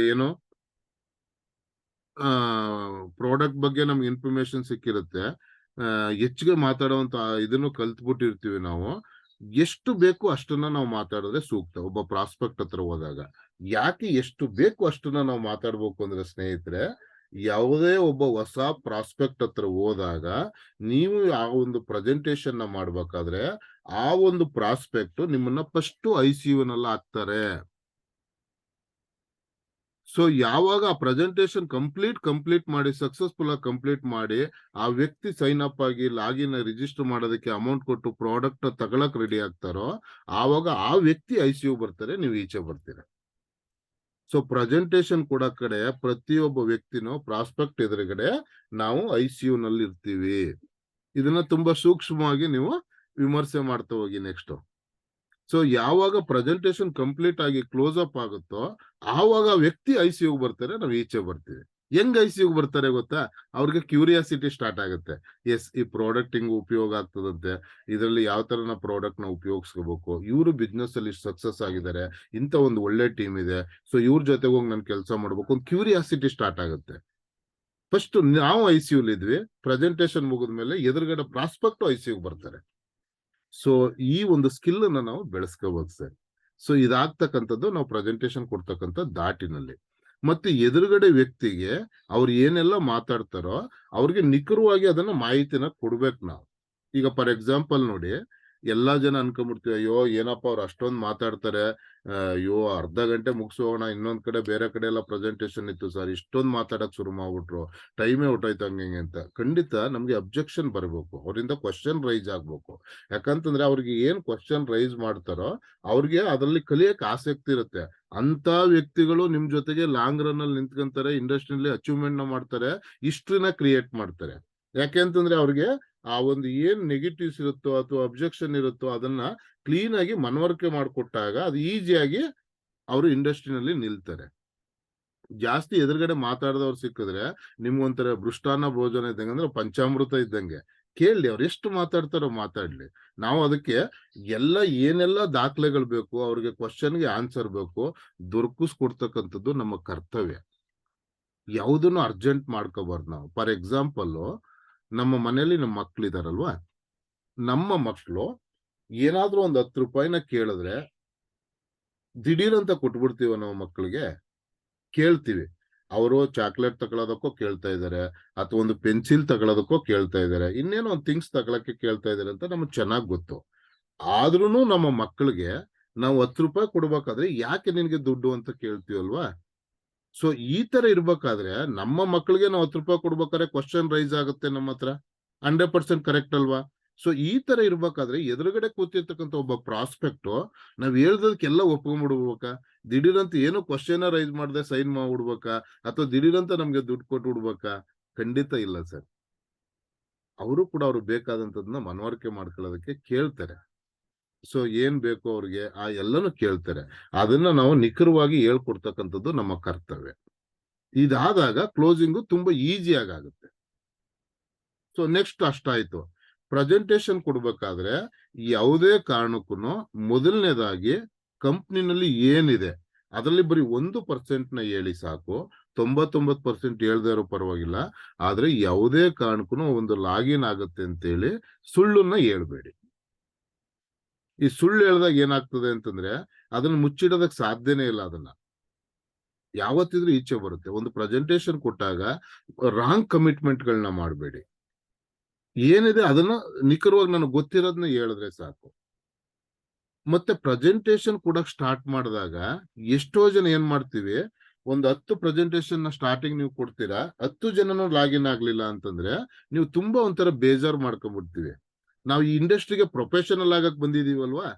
ಏನು ಪ್ರಾಡಕ್ಟ್ ಬಗ್ಗೆ ನಮ್ಗೆ ಇನ್ಫಾರ್ಮೇಶನ್ ಸಿಕ್ಕಿರುತ್ತೆ. ಹೆಚ್ಚಿಗೆ ಮಾತಾಡುವಂತ ಇದನ್ನು ಕಲ್ತ್ಬಿಟ್ಟಿರ್ತೀವಿ ನಾವು. ಎಷ್ಟು ಬೇಕು ಅಷ್ಟನ್ನ ನಾವು ಮಾತಾಡಿದ್ರೆ ಸೂಕ್ತ ಒಬ್ಬ ಪ್ರಾಸ್ಪೆಕ್ಟ್ ಹತ್ರ ಹೋದಾಗ. ಯಾಕೆ ಎಷ್ಟು ಬೇಕು ಅಷ್ಟನ್ನ ನಾವು ಮಾತಾಡ್ಬೇಕು ಅಂದ್ರೆ ಸ್ನೇಹಿತರೆ, ಯಾವುದೇ ಒಬ್ಬ ಹೊಸ ಪ್ರಾಸ್ಪೆಕ್ಟ್ ಹತ್ರ ಹೋದಾಗ ನೀವು ಆ ಒಂದು ಪ್ರೆಸೆಂಟೇಶನ್ ನ ಮಾಡ್ಬೇಕಾದ್ರೆ ಆ ಒಂದು ಪ್ರಾಸ್ಪೆಕ್ಟ್ ನಿಮ್ಮನ್ನ ಫಸ್ಟ್ ICU ನಲ್ಲಿ ಹಾಕ್ತಾರೆ. ಸೊ ಯಾವಾಗ ಆ ಪ್ರೆಸೆಂಟೇಶನ್ ಕಂಪ್ಲೀಟ್ ಮಾಡಿ ಸಕ್ಸಸ್ಫುಲ್ ಆಗಿ ಕಂಪ್ಲೀಟ್ ಮಾಡಿ ಆ ವ್ಯಕ್ತಿ ಸೈನ್ ಅಪ್ ಆಗಿ ಲಾಗಿನ್ ರಿಜಿಸ್ಟರ್ ಮಾಡೋದಕ್ಕೆ ಅಮೌಂಟ್ ಕೊಟ್ಟು ಪ್ರಾಡಕ್ಟ್ ತಗೊಳಕ್ ರೆಡಿ ಆಗ್ತಾರೋ ಆವಾಗ ಆ ವ್ಯಕ್ತಿ ICU ಬರ್ತಾರೆ, ನೀವು ಈಚೆ ಬರ್ತೀರ. ಸೊ ಪ್ರೆಸೆಂಟೇಶನ್ ಕೊಡೋ ಕಡೆ ಪ್ರತಿಯೊಬ್ಬ ವ್ಯಕ್ತಿನೂ ಪ್ರಾಸ್ಪೆಕ್ಟ್ ಎದುರುಗಡೆ ನಾವು ICU ನಲ್ಲಿ ಇರ್ತೀವಿ. ಇದನ್ನ ತುಂಬಾ ಸೂಕ್ಷ್ಮವಾಗಿ ನೀವು ವಿಮರ್ಶೆ ಮಾಡ್ತಾ ಹೋಗಿ. ನೆಕ್ಸ್ಟ್, ಸೊ ಯಾವಾಗ ಪ್ರೆಸೆಂಟೇಶನ್ ಕಂಪ್ಲೀಟ್ ಆಗಿ ಕ್ಲೋಸ್ ಅಪ್ ಆಗುತ್ತೋ ಆವಾಗ ವ್ಯಕ್ತಿ ICU ಬರ್ತಾರೆ, ನಾವು ಈಚೆ ಬರ್ತೀವಿ. ಹೆಂಗ್ ICU ಬರ್ತಾರೆ ಗೊತ್ತಾ? ಅವ್ರಿಗೆ ಕ್ಯೂರಿಯಾಸಿಟಿ ಸ್ಟಾರ್ಟ್ ಆಗುತ್ತೆ. ಎಸ್, ಈ ಪ್ರಾಡಕ್ಟ್ ಹಿಂಗ್ ಉಪಯೋಗ ಆಗ್ತದಂತೆ, ಇದರಲ್ಲಿ ಯಾವ ತರ ನಾವು ಪ್ರಾಡಕ್ಟ್ ನ ಉಪಯೋಗಿಸ್ಕೋಬೇಕು, ಇವರು ಬಿಸ್ನೆಸ್ ಅಲ್ಲಿ ಸಕ್ಸಸ್ ಆಗಿದ್ದಾರೆ, ಇಂತ ಒಂದು ಒಳ್ಳೆ ಟೀಮ್ ಇದೆ, ಸೊ ಇವ್ರ ಜೊತೆಗೆ ಹೋಗಿ ನಾನು ಕೆಲಸ ಮಾಡ್ಬೇಕು, ಒಂದು ಕ್ಯೂರಿಯಾಸಿಟಿ ಸ್ಟಾರ್ಟ್ ಆಗುತ್ತೆ. ಫಸ್ಟ್ ನಾವು ICU ಇದ್ವಿ, ಪ್ರೆಸೆಂಟೇಶನ್ ಮುಗಿದ್ಮೇಲೆ ಎದುರುಗಡೆ ಪ್ರಾಸ್ಪೆಕ್ಟ್ ICU ಬರ್ತಾರೆ. ಸೊ ಈ ಒಂದು ಸ್ಕಿಲ್ ಅನ್ನ ನಾವು ಬೆಳೆಸ್ಕೋಬಹುದು ಸರ್. ಸೊ ಇದಾಗ್ತಕ್ಕಂಥದ್ದು ನಾವು ಪ್ರೆಸೆಂಟೇಶನ್ ಕೊಡ್ತಕ್ಕಂಥ ದಾಟಿನಲ್ಲಿ. ಮತ್ತೆ ಎದುರುಗಡೆ ವ್ಯಕ್ತಿಗೆ ಅವ್ರು ಏನೆಲ್ಲ ಮಾತಾಡ್ತಾರೋ ಅವ್ರಿಗೆ ನಿಖರವಾಗಿ ಅದನ್ನ ಮಾಹಿತಿನ ಕೊಡ್ಬೇಕು ನಾವು. ಈಗ ಫಾರ್ ಎಕ್ಸಾಂಪಲ್ ನೋಡಿ, ಎಲ್ಲಾ ಜನ ಅನ್ಕೊಂಡ್ಬಿಡ್ತೀವಿ, ಅಯ್ಯೋ ಏನಪ್ಪ ಅವ್ರು ಅಷ್ಟೊಂದು ಮಾತಾಡ್ತಾರೆ, ಅಯ್ಯೋ ಅರ್ಧ ಗಂಟೆ ಮುಗಿಸೋಣ, ಇನ್ನೊಂದ್ ಕಡೆ ಬೇರೆ ಕಡೆ ಎಲ್ಲ ಪ್ರೆಸೆಂಟೇಶನ್ ಇತ್ತು ಸರ್, ಇಷ್ಟೊಂದು ಮಾತಾಡಕ್ ಶುರು ಮಾಡ್ಬಿಟ್ರು, ಟೈಮೇ ಹೊಟ್ಟೋಯ್ತು ಹಂಗೆ ಅಂತ. ಖಂಡಿತ ನಮ್ಗೆ ಅಬ್ಜೆಕ್ಷನ್ ಬರ್ಬೇಕು, ಅವರಿಂದ ಕ್ವಶನ್ ರೈಸ್ ಆಗ್ಬೇಕು. ಯಾಕಂತಂದ್ರೆ ಅವ್ರಿಗೆ ಏನ್ ಕ್ವಶನ್ ರೈಸ್ ಮಾಡ್ತಾರೋ ಅವ್ರಿಗೆ ಅದರಲ್ಲಿ ಕಲಿಯಕ್ ಆಸಕ್ತಿ ಇರುತ್ತೆ. ಅಂತ ವ್ಯಕ್ತಿಗಳು ನಿಮ್ ಜೊತೆಗೆ ಲಾಂಗ್ ರನ್ ಅಲ್ಲಿ ನಿಂತ್ಕೊಂತಾರೆ, ಇಂಡಸ್ಟ್ರಿಯಲ್ಲಿ ಅಚೀವ್ಮೆಂಟ್ ನ ಮಾಡ್ತಾರೆ, ಹಿಸ್ಟ್ರಿನ ಕ್ರಿಯೇಟ್ ಮಾಡ್ತಾರೆ. ಯಾಕೆ ಅಂತಂದ್ರೆ ಅವ್ರಿಗೆ ಆ ಒಂದು ಏನ್ ನೆಗೆಟಿವ್ಸ್ ಇರುತ್ತೋ ಅಥವಾ ಅಬ್ಜೆಕ್ಷನ್ ಇರುತ್ತೋ ಅದನ್ನ ಕ್ಲೀನ್ ಆಗಿ ಮನವರಿಕೆ ಮಾಡಿಕೊಟ್ಟಾಗ ಅದು ಈಸಿಯಾಗಿ ಅವರು ಇಂಡಸ್ಟ್ರಿನಲ್ಲಿ ನಿಲ್ತಾರೆ. ಜಾಸ್ತಿ ಎದುರುಗಡೆ ಮಾತಾಡಿದವ್ರು ಸಿಕ್ಕಿದ್ರೆ ನಿಮ್ಗೊಂಥರ ಬೃಷ್ಟಾನ್ನ ಭೋಜನ ಇದ್ದಂಗೆ, ಅಂದ್ರೆ ಪಂಚಾಮೃತ ಇದ್ದಂಗೆ. ಕೇಳಿ, ಅವ್ರು ಎಷ್ಟು ಮಾತಾಡ್ತಾರೋ ಮಾತಾಡ್ಲಿ. ನಾವು ಅದಕ್ಕೆ ಏನೆಲ್ಲ ದಾಖಲೆಗಳು ಬೇಕು, ಅವ್ರಿಗೆ ಕ್ವಶನ್ಗೆ ಆನ್ಸರ್ ಬೇಕು, ದೊರಕಿಸ್ಕೊಡ್ತಕ್ಕಂಥದ್ದು ನಮ್ಮ ಕರ್ತವ್ಯ. ಯಾವುದನ್ನು ಅರ್ಜೆಂಟ್ ಮಾಡ್ಕೋಬಾರ್ದು ನಾವು. ಫಾರ್ ಎಕ್ಸಾಂಪಲ್, ನಮ್ಮ ಮನೇಲಿ ನಮ್ಮ ಮಕ್ಳಿದಾರಲ್ವಾ, ನಮ್ಮ ಮಕ್ಕಳು ಏನಾದ್ರೂ ಒಂದು 10 ರೂಪಾಯಿನ ಕೇಳಿದ್ರೆ ದಿಢೀರ್ ಅಂತ ಕೊಟ್ಬಿಡ್ತೀವ ನಾವು ಮಕ್ಕಳಿಗೆ? ಕೇಳ್ತೀವಿ. ಅವರು ಚಾಕ್ಲೇಟ್ ತಗೊಳೋದಕ್ಕೋ ಕೇಳ್ತಾ ಇದಾರೆ, ಅಥವಾ ಒಂದು ಪೆನ್ಸಿಲ್ ತಗೊಳೋದಕ್ಕೋ ಕೇಳ್ತಾ ಇದಾರೆ, ಇನ್ನೇನೋ ಒಂದು ಥಿಂಗ್ಸ್ ತಗೊಳಕ್ಕೆ ಕೇಳ್ತಾ ಇದಾರೆ ಅಂತ ನಮ್ಗೆ ಚೆನ್ನಾಗ್ ಗೊತ್ತು. ಆದ್ರೂನು ನಮ್ಮ ಮಕ್ಕಳಿಗೆ ನಾವು 10 ರೂಪಾಯಿ ಕೊಡ್ಬೇಕಾದ್ರೆ ಯಾಕೆ ನಿನ್ಗೆ ದುಡ್ಡು ಅಂತ ಕೇಳ್ತೀವಲ್ವಾ? ಸೊ ಈ ತರ ಇರ್ಬೇಕಾದ್ರೆ ನಮ್ಮ ಮಕ್ಕಳಿಗೆ ನಾವು 10 ರೂಪಾಯಿ ಕೊಡ್ಬೇಕಾದ್ರೆ ಕ್ವಶನ್ ರೈಸ್ ಆಗುತ್ತೆ ನಮ್ಮ ಹತ್ರ. 100% ಕರೆಕ್ಟ್ ಅಲ್ವಾ? ಸೊ ಈ ತರ ಇರ್ಬೇಕಾದ್ರೆ ಎದುರುಗಡೆ ಕೂತಿರ್ತಕ್ಕಂಥ ಒಬ್ಬ ಪ್ರಾಸ್ಪೆಕ್ಟ್ ನಾವ್ ಹೇಳ್ದಕ್ಕೆಲ್ಲ ಒಪ್ಕೊಂಡ್ಬಿಡ್ಬೇಕಾ? ದಿಢೀರಂತ ಏನು ಕ್ವಶನ್ ರೈಸ್ ಮಾಡದೆ ಸೈನ್ ಮಾಡ್ಬಿಡ್ಬೇಕಾ? ಅಥವಾ ದಿಢೀರಂತ ನಮ್ಗೆ ದುಡ್ಡು ಕೊಟ್ಟು ಬಿಡ್ಬೇಕಾ? ಖಂಡಿತ ಇಲ್ಲ ಸರ್. ಅವರು ಕೂಡ ಅವ್ರು ಬೇಕಾದಂತದನ್ನ ಮನವರಿಕೆ ಮಾಡ್ಕೊಳ್ಳೋದಕ್ಕೆ ಕೇಳ್ತಾರೆ. ಸೊ ಏನ್ ಬೇಕು ಅವ್ರಿಗೆ ಆ ಎಲ್ಲಾನು ಕೇಳ್ತಾರೆ. ಅದನ್ನ ನಾವು ನಿಖರವಾಗಿ ಹೇಳ್ಕೊಡ್ತಕ್ಕಂಥದ್ದು ನಮ್ಮ ಕರ್ತವ್ಯ. ಇದಾದಾಗ ಕ್ಲೋಸಿಂಗು ತುಂಬಾ ಈಸಿಯಾಗಿ ಆಗುತ್ತೆ. So next ಅಷ್ಟಾಯ್ತು. ಪ್ರೆಸೆಂಟೇಶನ್ ಕೊಡ್ಬೇಕಾದ್ರೆ ಯಾವುದೇ ಕಾರಣಕ್ಕೂ ಮೊದಲನೇದಾಗಿ ಕಂಪ್ನಿನಲ್ಲಿ ಏನಿದೆ ಅದರಲ್ಲಿ ಬರೀ 1% ನ ಹೇಳಿ ಸಾಕು. 99% ಹೇಳ್ದೇ ಇರೋ ಪರವಾಗಿಲ್ಲ. ಆದ್ರೆ ಯಾವುದೇ ಕಾರಣಕ್ಕೂ ಒಂದು ಲಾಗಿನ್ ಆಗುತ್ತೆ ಅಂತೇಳಿ ಸುಳ್ಳನ್ನ ಹೇಳ್ಬೇಡಿ. ಈ ಸುಳ್ಳು ಹೇಳ್ದಾಗ ಏನಾಗ್ತದೆ ಅಂತಂದ್ರೆ ಅದನ್ನ ಮುಚ್ಚಿಡೋದಕ್ ಸಾಧ್ಯನೇ ಇಲ್ಲ. ಅದನ್ನ ಯಾವತ್ತಿದ್ರೂ ಈಚೆ ಬರುತ್ತೆ. ಒಂದು ಪ್ರೆಸೆಂಟೇಶನ್ ಕೊಟ್ಟಾಗ ರಾಂಗ್ ಕಮಿಟ್ಮೆಂಟ್ ಗಳನ್ನ ಮಾಡಬೇಡಿ. ಏನಿದೆ ಅದನ್ನ ನಿಖರವಾಗಿ ನನಗೆ ಗೊತ್ತಿರೋದನ್ನ ಹೇಳಿದ್ರೆ ಸಾಕು. ಮತ್ತೆ ಪ್ರೆಸೆಂಟೇಶನ್ ಕೊಡಕ್ ಸ್ಟಾರ್ಟ್ ಮಾಡಿದಾಗ ಎಷ್ಟೋ ಜನ ಏನ್ ಮಾಡ್ತೀವಿ, ಒಂದು 10 ಪ್ರೆಸೆಂಟೇಶನ್ ನ ಸ್ಟಾರ್ಟಿಂಗ್ ನೀವು ಕೊಡ್ತೀರಾ, 10 ಜನನು ಲಾಗಿನ್ ಆಗ್ಲಿಲ್ಲ ಅಂತಂದ್ರೆ ನೀವು ತುಂಬಾ ಒಂಥರ ಬೇಜಾರ್ ಮಾಡ್ಕೊಂಡ್ಬಿಡ್ತೀವಿ. ನಾವು ಈ ಇಂಡಸ್ಟ್ರಿಗೆ ಪ್ರೊಫೆಷನಲ್ ಆಗಕ್ ಬಂದಿದೀವಲ್ವಾ,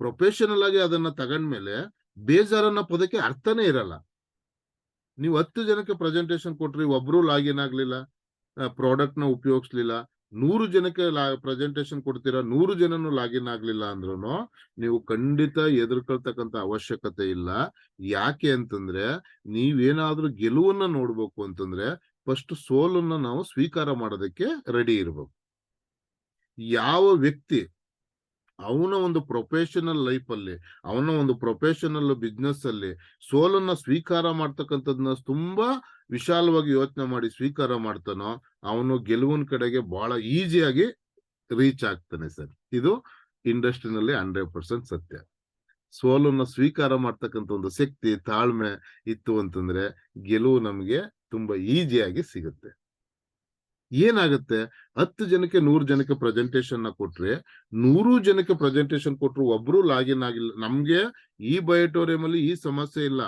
ಪ್ರೊಫೆಷನಲ್ ಆಗಿ ಅದನ್ನ ತಗೊಂಡ್ಮೇಲೆ ಬೇಜಾರನ್ನ ಪದಕ್ಕೆ ಅರ್ಥನೇ ಇರಲ್ಲ. ನೀವು 10 ಜನಕ್ಕೆ ಪ್ರೆಸೆಂಟೇಶನ್ ಕೊಟ್ರಿ, ಒಬ್ರು ಲಾಗಿನ್ ಆಗ್ಲಿಲ್ಲ, ಪ್ರಾಡಕ್ಟ್ ನ ಉಪಯೋಗಿಸ್ಲಿಲ್ಲ. 100 ಜನಕ್ಕೆ ಪ್ರೆಸೆಂಟೇಶನ್ ಕೊಡ್ತೀರಾ, 100 ಜನನು ಲಾಗಿನ್ ಆಗ್ಲಿಲ್ಲ ಅಂದ್ರೂ ನೀವು ಖಂಡಿತ ಎದುರ್ಕೊಳ್ತಕ್ಕಂತ ಅವಶ್ಯಕತೆ ಇಲ್ಲ. ಯಾಕೆ ಅಂತಂದ್ರೆ ನೀವೇನಾದ್ರೂ ಗೆಲುವನ್ನ ನೋಡ್ಬೇಕು ಅಂತಂದ್ರೆ ಫಸ್ಟ್ ಸೋಲನ್ನ ನಾವು ಸ್ವೀಕಾರ ಮಾಡೋದಕ್ಕೆ ರೆಡಿ ಇರ್ಬೇಕು. ಯಾವ ವ್ಯಕ್ತಿ ಅವನ ಒಂದು ಪ್ರೊಫೆಷನಲ್ ಲೈಫ್ ಅಲ್ಲಿ, ಅವನ ಒಂದು ಪ್ರೊಫೆಷನಲ್ ಬಿಸ್ನೆಸ್ ಅಲ್ಲಿ ಸೋಲನ್ನ ಸ್ವೀಕಾರ ಮಾಡ್ತಕ್ಕಂಥದ್ನ ತುಂಬಾ ವಿಶಾಲವಾಗಿ ಯೋಚನೆ ಮಾಡಿ ಸ್ವೀಕಾರ ಮಾಡ್ತಾನೋ, ಅವನು ಗೆಲುವಿನ ಕಡೆಗೆ ಬಹಳ ಈಸಿಯಾಗಿ ರೀಚ್ ಆಗ್ತಾನೆ ಸರ್. ಇದು ಇಂಡಸ್ಟ್ರಿನಲ್ಲಿ 100% ಸತ್ಯ. ಸೋಲನ್ನ ಸ್ವೀಕಾರ ಮಾಡ್ತಕ್ಕಂಥ ಒಂದು ಶಕ್ತಿ, ತಾಳ್ಮೆ ಇತ್ತು ಅಂತಂದ್ರೆ ಗೆಲುವು ನಮ್ಗೆ ತುಂಬಾ ಈಸಿಯಾಗಿ ಸಿಗುತ್ತೆ. ಏನಾಗುತ್ತೆ, 10 ಜನಕ್ಕೆ 100 ಜನಕ್ಕೆ ಪ್ರೆಸೆಂಟೇಶನ್ ನ ಕೊಟ್ರೆ 100 ಜನಕ್ಕೆ ಪ್ರೆಸೆಂಟೇಶನ್ ಕೊಟ್ರು ಒಬ್ರು ಲಾಗಿನ್ ಆಗಿಲ್ಲ. ನಮ್ಗೆ ಈ ಬಯೋಟೋರಿಯಂ ಅಲ್ಲಿ ಈ ಸಮಸ್ಯೆ ಇಲ್ಲ.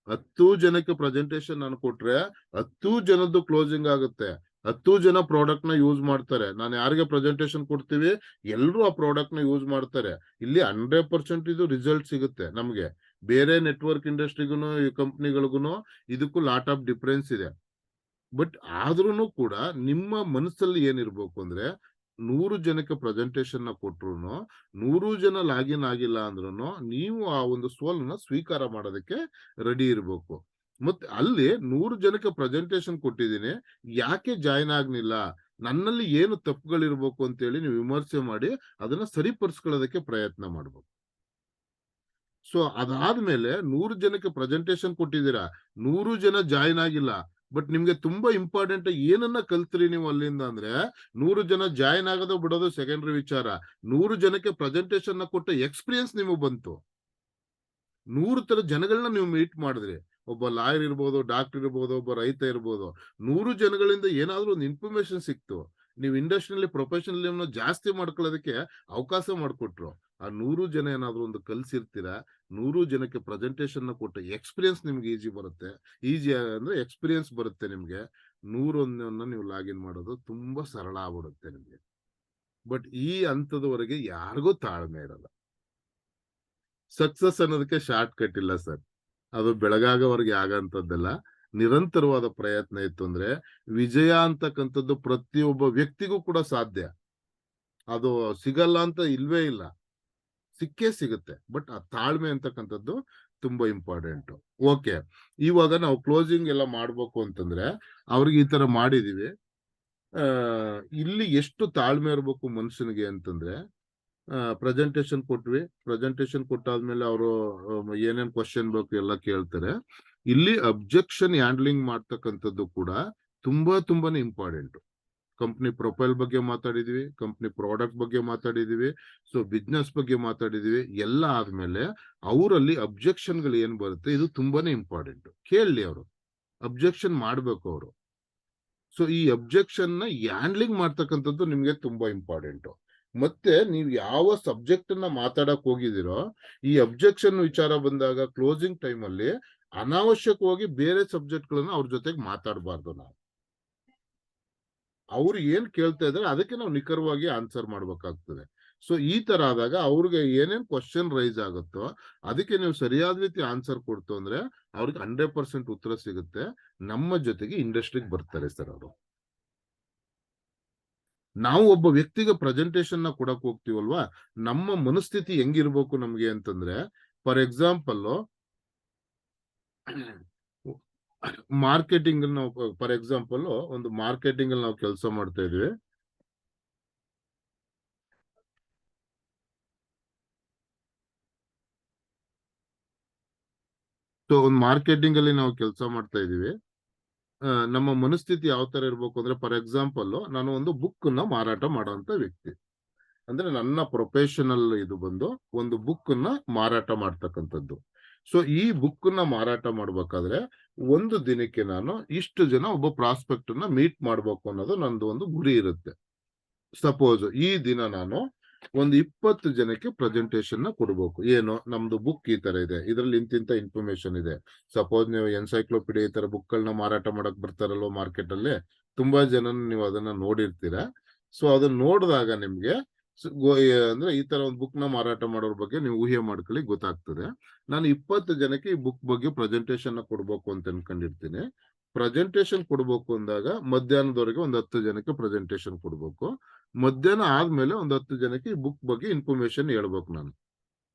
10 ಜನಕ್ಕೆ ಪ್ರೆಸೆಂಟೇಶನ್ ನಾನು ಕೊಟ್ರೆ 10 ಜನದ್ದು ಕ್ಲೋಸಿಂಗ್ ಆಗುತ್ತೆ. 10 ಜನ ಪ್ರಾಡಕ್ಟ್ ನ ಯೂಸ್ ಮಾಡ್ತಾರೆ. ನಾನು ಯಾರಿಗೆ ಪ್ರೆಸೆಂಟೇಶನ್ ಕೊಡ್ತೀವಿ ಎಲ್ರು ಆ ಪ್ರಾಡಕ್ಟ್ ನ ಯೂಸ್ ಮಾಡ್ತಾರೆ. ಇಲ್ಲಿ 100% ಇದು ರಿಸಲ್ಟ್ ಸಿಗುತ್ತೆ ನಮ್ಗೆ. ಬೇರೆ ನೆಟ್ವರ್ಕ್ ಇಂಡಸ್ಟ್ರಿಗೂ ಈ ಕಂಪ್ನಿಗಳಿಗೂ ಇದಕ್ಕೂ ಲಾಟ್ ಆಫ್ ಡಿಫರೆನ್ಸ್ ಇದೆ. ಬಟ್ ಆದ್ರೂ ಕೂಡ ನಿಮ್ಮ ಮನಸ್ಸಲ್ಲಿ ಏನಿರ್ಬೇಕು ಅಂದ್ರೆ 100 ಜನಕ್ಕೆ ಪ್ರೆಸೆಂಟೇಶನ್ ನ ಕೊಟ್ರು 100 ಜನ ಲಾಗಿನ್ ಆಗಿಲ್ಲ ಅಂದ್ರೂ ನೀವು ಆ ಒಂದು ಸೋಲನ್ನ ಸ್ವೀಕಾರ ಮಾಡೋದಕ್ಕೆ ರೆಡಿ ಇರ್ಬೇಕು. ಮತ್ತೆ ಅಲ್ಲಿ 100 ಜನಕ್ಕೆ ಪ್ರೆಸೆಂಟೇಶನ್ ಕೊಟ್ಟಿದ್ದೀನಿ, ಯಾಕೆ ಜಾಯಿನ್ ಆಗ್ಲಿಲ್ಲ, ನನ್ನಲ್ಲಿ ಏನು ತಪ್ಪುಗಳಿರ್ಬೇಕು ಅಂತೇಳಿ ನೀವು ವಿಮರ್ಶೆ ಮಾಡಿ ಅದನ್ನ ಸರಿಪಡಿಸ್ಕೊಳ್ಳೋದಕ್ಕೆ ಪ್ರಯತ್ನ ಮಾಡ್ಬೇಕು. ಸೊ ಅದಾದ್ಮೇಲೆ 100 ಜನಕ್ಕೆ ಪ್ರೆಸೆಂಟೇಶನ್ ಕೊಟ್ಟಿದ್ದೀರಾ, 100 ಜನ ಜಾಯಿನ್ ಆಗಿಲ್ಲ, ಬಟ್ ನಿಮ್ಗೆ ತುಂಬಾ ಇಂಪಾರ್ಟೆಂಟ್ ಏನನ್ನ ಕಲ್ತ್ರಿ ನೀವು ಅಲ್ಲಿಂದ ಅಂದ್ರೆ 100 ಜನ ಜಾಯಿನ್ ಆಗೋದು ಬಿಡೋದು ಸೆಕೆಂಡರಿ ವಿಚಾರ. 100 ಜನಕ್ಕೆ ಪ್ರೆಸೆಂಟೇಶನ್ ನ ಕೊಟ್ಟ ಎಕ್ಸ್ಪೀರಿಯನ್ಸ್ ನಿಮಗೆ ಬಂತು. 100 ತರ ಜನಗಳನ್ನ ನೀವು ಮೀಟ್ ಮಾಡಿದ್ರಿ. ಒಬ್ಬ ಲಾಯರ್ ಇರ್ಬೋದು, ಡಾಕ್ಟರ್ ಇರ್ಬೋದು, ಒಬ್ಬ ರೈತ ಇರ್ಬೋದು. 100 ಜನಗಳಿಂದ ಏನಾದ್ರೂ ಒಂದು ಇನ್ಫಾರ್ಮೇಶನ್ ಸಿಕ್ತು. ನೀವು ಇಂಡಸ್ಟ್ರಿಯಲ್ಲಿ ಪ್ರೊಫೆಷನಲ್ ಜಾಸ್ತಿ ಮಾಡ್ಕೊಳ್ಳೋದಕ್ಕೆ ಅವಕಾಶ ಮಾಡಿಕೊಟ್ರು. ಆ 100 ಜನ ಏನಾದ್ರು ಒಂದು ಕಲ್ಸಿರ್ತೀರಾ, 100 ಜನಕ್ಕೆ ಪ್ರೆಸೆಂಟೇಶನ್ ನ ಕೊಟ್ಟ ಎಕ್ಸ್ಪೀರಿಯನ್ಸ್ ನಿಮ್ಗೆ ಈಸಿ ಬರುತ್ತೆ. ಈಸಿ ಅಂದ್ರೆ ಎಕ್ಸ್ಪೀರಿಯನ್ಸ್ ಬರುತ್ತೆ ನಿಮ್ಗೆ. 100 ನೀವು ಲಾಗಿನ್ ಮಾಡೋದು ತುಂಬಾ ಸರಳ ಆಗ್ಬಿಡುತ್ತೆ ನಿಮ್ಗೆ. ಬಟ್ ಈ ಹಂತದವರೆಗೆ ಯಾರಿಗೂ ತಾಳ್ಮೆ ಇರಲ್ಲ. ಸಕ್ಸಸ್ ಅನ್ನೋದಕ್ಕೆ ಶಾರ್ಟ್ ಕಟ್ ಇಲ್ಲ ಸರ್. ಅದು ಬೆಳಗಾಗವರೆಗೆ ಆಗಂತದ್ದಲ್ಲ. ನಿರಂತರವಾದ ಪ್ರಯತ್ನ ಇತ್ತು ಅಂದ್ರೆ ವಿಜಯ ಅಂತಕ್ಕಂಥದ್ದು ಪ್ರತಿಯೊಬ್ಬ ವ್ಯಕ್ತಿಗೂ ಕೂಡ ಸಾಧ್ಯ. ಅದು ಸಿಗಲ್ಲ ಅಂತ ಇಲ್ವೇ ಇಲ್ಲ, ಸಿಕ್ಕೇ ಸಿಗುತ್ತೆ. ಬಟ್ ಆ ತಾಳ್ಮೆ ಅಂತಕ್ಕಂಥದ್ದು ತುಂಬಾ ಇಂಪಾರ್ಟೆಂಟ್. ಓಕೆ, ಇವಾಗ ನಾವು ಕ್ಲೋಸಿಂಗ್ ಎಲ್ಲ ಮಾಡ್ಬೇಕು ಅಂತಂದ್ರೆ ಅವ್ರಿಗೆ ಈ ತರ ಮಾಡಿದೀವಿ. ಇಲ್ಲಿ ಎಷ್ಟು ತಾಳ್ಮೆ ಇರ್ಬೇಕು ಮನುಷ್ಯನಿಗೆ ಅಂತಂದ್ರೆ, ಪ್ರೆಸೆಂಟೇಶನ್ ಕೊಟ್ವಿ, ಪ್ರೆಸೆಂಟೇಶನ್ ಕೊಟ್ಟಾದ್ಮೇಲೆ ಅವರು ಏನೇನ್ ಕ್ವಶನ್ ಬೇಕು ಎಲ್ಲ ಕೇಳ್ತಾರೆ. ಇಲ್ಲಿ ಅಬ್ಜೆಕ್ಷನ್ ಹ್ಯಾಂಡ್ಲಿಂಗ್ ಮಾಡ್ತಕ್ಕಂಥದ್ದು ಕೂಡ ತುಂಬಾನೇ ಇಂಪಾರ್ಟೆಂಟ್. ಕಂಪ್ನಿ ಪ್ರೊಫೈಲ್ ಬಗ್ಗೆ ಮಾತಾಡಿದೀವಿ, ಕಂಪ್ನಿ ಪ್ರಾಡಕ್ಟ್ ಬಗ್ಗೆ ಮಾತಾಡಿದೀವಿ, ಸೊ ಬಿಸ್ನೆಸ್ ಬಗ್ಗೆ ಮಾತಾಡಿದೀವಿ. ಎಲ್ಲ ಆದ್ಮೇಲೆ ಅವರಲ್ಲಿ ಅಬ್ಜೆಕ್ಷನ್ ಗಳು ಏನ್ ಬರುತ್ತೆ ಇದು ತುಂಬಾನೇ ಇಂಪಾರ್ಟೆಂಟ್. ಕೇಳಲಿ, ಅವರು ಅಬ್ಜೆಕ್ಷನ್ ಮಾಡ್ಬೇಕು ಅವರು. ಸೊ ಈ ಅಬ್ಜೆಕ್ಷನ್ ನ ಹ್ಯಾಂಡ್ಲಿಂಗ್ ಮಾಡ್ತಕ್ಕಂಥದ್ದು ನಿಮ್ಗೆ ತುಂಬಾ ಇಂಪಾರ್ಟೆಂಟ್. ಮತ್ತೆ ನೀವು ಯಾವ ಸಬ್ಜೆಕ್ಟ್ ನ ಮಾತಾಡಕ್ ಹೋಗಿದಿರೋ ಈ ಅಬ್ಜೆಕ್ಷನ್ ವಿಚಾರ ಬಂದಾಗ ಕ್ಲೋಸಿಂಗ್ ಟೈಮ್ ಅಲ್ಲಿ ಅನಾವಶ್ಯಕವಾಗಿ ಬೇರೆ ಸಬ್ಜೆಕ್ಟ್ ಗಳನ್ನ ಅವ್ರ ಜೊತೆಗೆ ಮಾತಾಡಬಾರ್ದು. ನಾವು ಅವ್ರು ಏನ್ ಕೇಳ್ತಾ ಇದಾರೆ ಅದಕ್ಕೆ ನಾವು ನಿಖರವಾಗಿ ಆನ್ಸರ್ ಮಾಡ್ಬೇಕಾಗ್ತದೆ. ಸೊ ಈ ತರ ಆದಾಗ ಅವ್ರಿಗೆ ಏನೇನ್ ಕ್ವಶನ್ ರೈಸ್ ಆಗುತ್ತೋ ಅದಕ್ಕೆ ನೀವು ಸರಿಯಾದ ರೀತಿ ಆನ್ಸರ್ ಕೊಡ್ತು ಅಂದ್ರೆ ಅವ್ರಿಗೆ 100% ಉತ್ತರ ಸಿಗುತ್ತೆ. ನಮ್ಮ ಜೊತೆಗೆ ಇಂಡಸ್ಟ್ರಿಗೆ ಬರ್ತಾರೆ ಸರ್ ಅವರು. ನಾವು ಒಬ್ಬ ವ್ಯಕ್ತಿಗೆ ಪ್ರೆಸೆಂಟೇಶನ್ ನ ಕೊಡಕ್ ಹೋಗ್ತೀವಲ್ವಾ, ನಮ್ಮ ಮನಸ್ಥಿತಿ ಹೆಂಗಿರ್ಬೇಕು ನಮ್ಗೆ ಅಂತಂದ್ರೆ, ಫಾರ್ ಎಕ್ಸಾಂಪಲ್ ಮಾರ್ಕೆಟಿಂಗ್ ನಾವು ಫಾರ್ ಎಕ್ಸಾಂಪಲ್ ಒಂದು ಮಾರ್ಕೆಟಿಂಗ್ ಅಲ್ಲಿ ನಾವು ಕೆಲಸ ಮಾಡ್ತಾ ಇದೀವಿ. ಸೊ ಒಂದು ಮಾರ್ಕೆಟಿಂಗ್ ಅಲ್ಲಿ ನಾವು ಕೆಲಸ ಮಾಡ್ತಾ ಇದೀವಿ. ನಮ್ಮ ಮನಸ್ಥಿತಿ ಯಾವ ತರ ಇರ್ಬೇಕು ಅಂದ್ರೆ, ಫಾರ್ ಎಕ್ಸಾಂಪಲ್ ನಾನು ಒಂದು ಬುಕ್ ನ ಮಾರಾಟ ಮಾಡುವಂತ ವ್ಯಕ್ತಿ. ಅಂದ್ರೆ ನನ್ನ ಪ್ರೊಫೆಷನಲ್ ಇದು ಬಂದು ಒಂದು ಬುಕ್ ನ ಮಾರಾಟ ಮಾಡ್ತಕ್ಕಂಥದ್ದು. ಸೊ ಈ ಬುಕ್ ನ ಮಾರಾಟ ಮಾಡ್ಬೇಕಾದ್ರೆ ಒಂದು ದಿನಕ್ಕೆ ನಾನು ಇಷ್ಟು ಜನ ಒಬ್ಬ ಪ್ರಾಸ್ಪೆಕ್ಟ್ ನ ಮೀಟ್ ಮಾಡ್ಬೇಕು ಅನ್ನೋದು ನಂದು ಒಂದು ಗುರಿ ಇರುತ್ತೆ. ಸಪೋಸ್ ಈ ದಿನ ನಾನು ಒಂದು 20 ಜನಕ್ಕೆ ಪ್ರೆಸೆಂಟೇಶನ್ ನ ಕೊಡ್ಬೇಕು. ಏನು, ನಮ್ದು ಬುಕ್ ಈ ತರ ಇದೆ, ಇದ್ರಲ್ಲಿ ಇಂತಿಂತ ಇನ್ಫಾರ್ಮೇಶನ್ ಇದೆ. ಸಪೋಸ್ ನೀವು ಎನ್ಸೈಕ್ಲೋಪಿಡಿಯಾ ಈ ತರ ಬುಕ್ ಗಳನ್ನ ಮಾರಾಟ ಮಾಡಕ್ ಬರ್ತಾರಲ್ವ ಮಾರ್ಕೆಟ್ ಅಲ್ಲಿ, ತುಂಬಾ ಜನ ನೀವು ಅದನ್ನ ನೋಡಿರ್ತೀರಾ. ಸೊ ಅದನ್ನ ನೋಡಿದಾಗ ನಿಮ್ಗೆ ಅಂದ್ರೆ ಈ ತರ ಒಂದು ಬುಕ್ ನ ಮಾರಾಟ ಮಾಡೋರ್ ಬಗ್ಗೆ ನೀವು ಊಹೆ ಮಾಡ್ಕೊಳ್ಳಿ ಗೊತ್ತಾಗ್ತದೆ. ನಾನು 20 ಜನಕ್ಕೆ ಈ ಬುಕ್ ಬಗ್ಗೆ ಪ್ರೆಸೆಂಟೇಶನ್ ನ ಕೊಡ್ಬೇಕು ಅಂತ ಅನ್ಕೊಂಡಿರ್ತೀನಿ. ಪ್ರೆಸೆಂಟೇಶನ್ ಕೊಡ್ಬೇಕು ಅಂದಾಗ ಮಧ್ಯಾಹ್ನದವರೆಗೆ ಒಂದು 10 ಜನಕ್ಕೆ ಪ್ರೆಸೆಂಟೇಶನ್ ಕೊಡ್ಬೇಕು. ಮಧ್ಯಾಹ್ನ ಆದ್ಮೇಲೆ ಒಂದು 10 ಜನಕ್ಕೆ ಈ ಬುಕ್ ಬಗ್ಗೆ ಇನ್ಫಾರ್ಮೇಶನ್ ಹೇಳ್ಬೇಕು ನಾನು.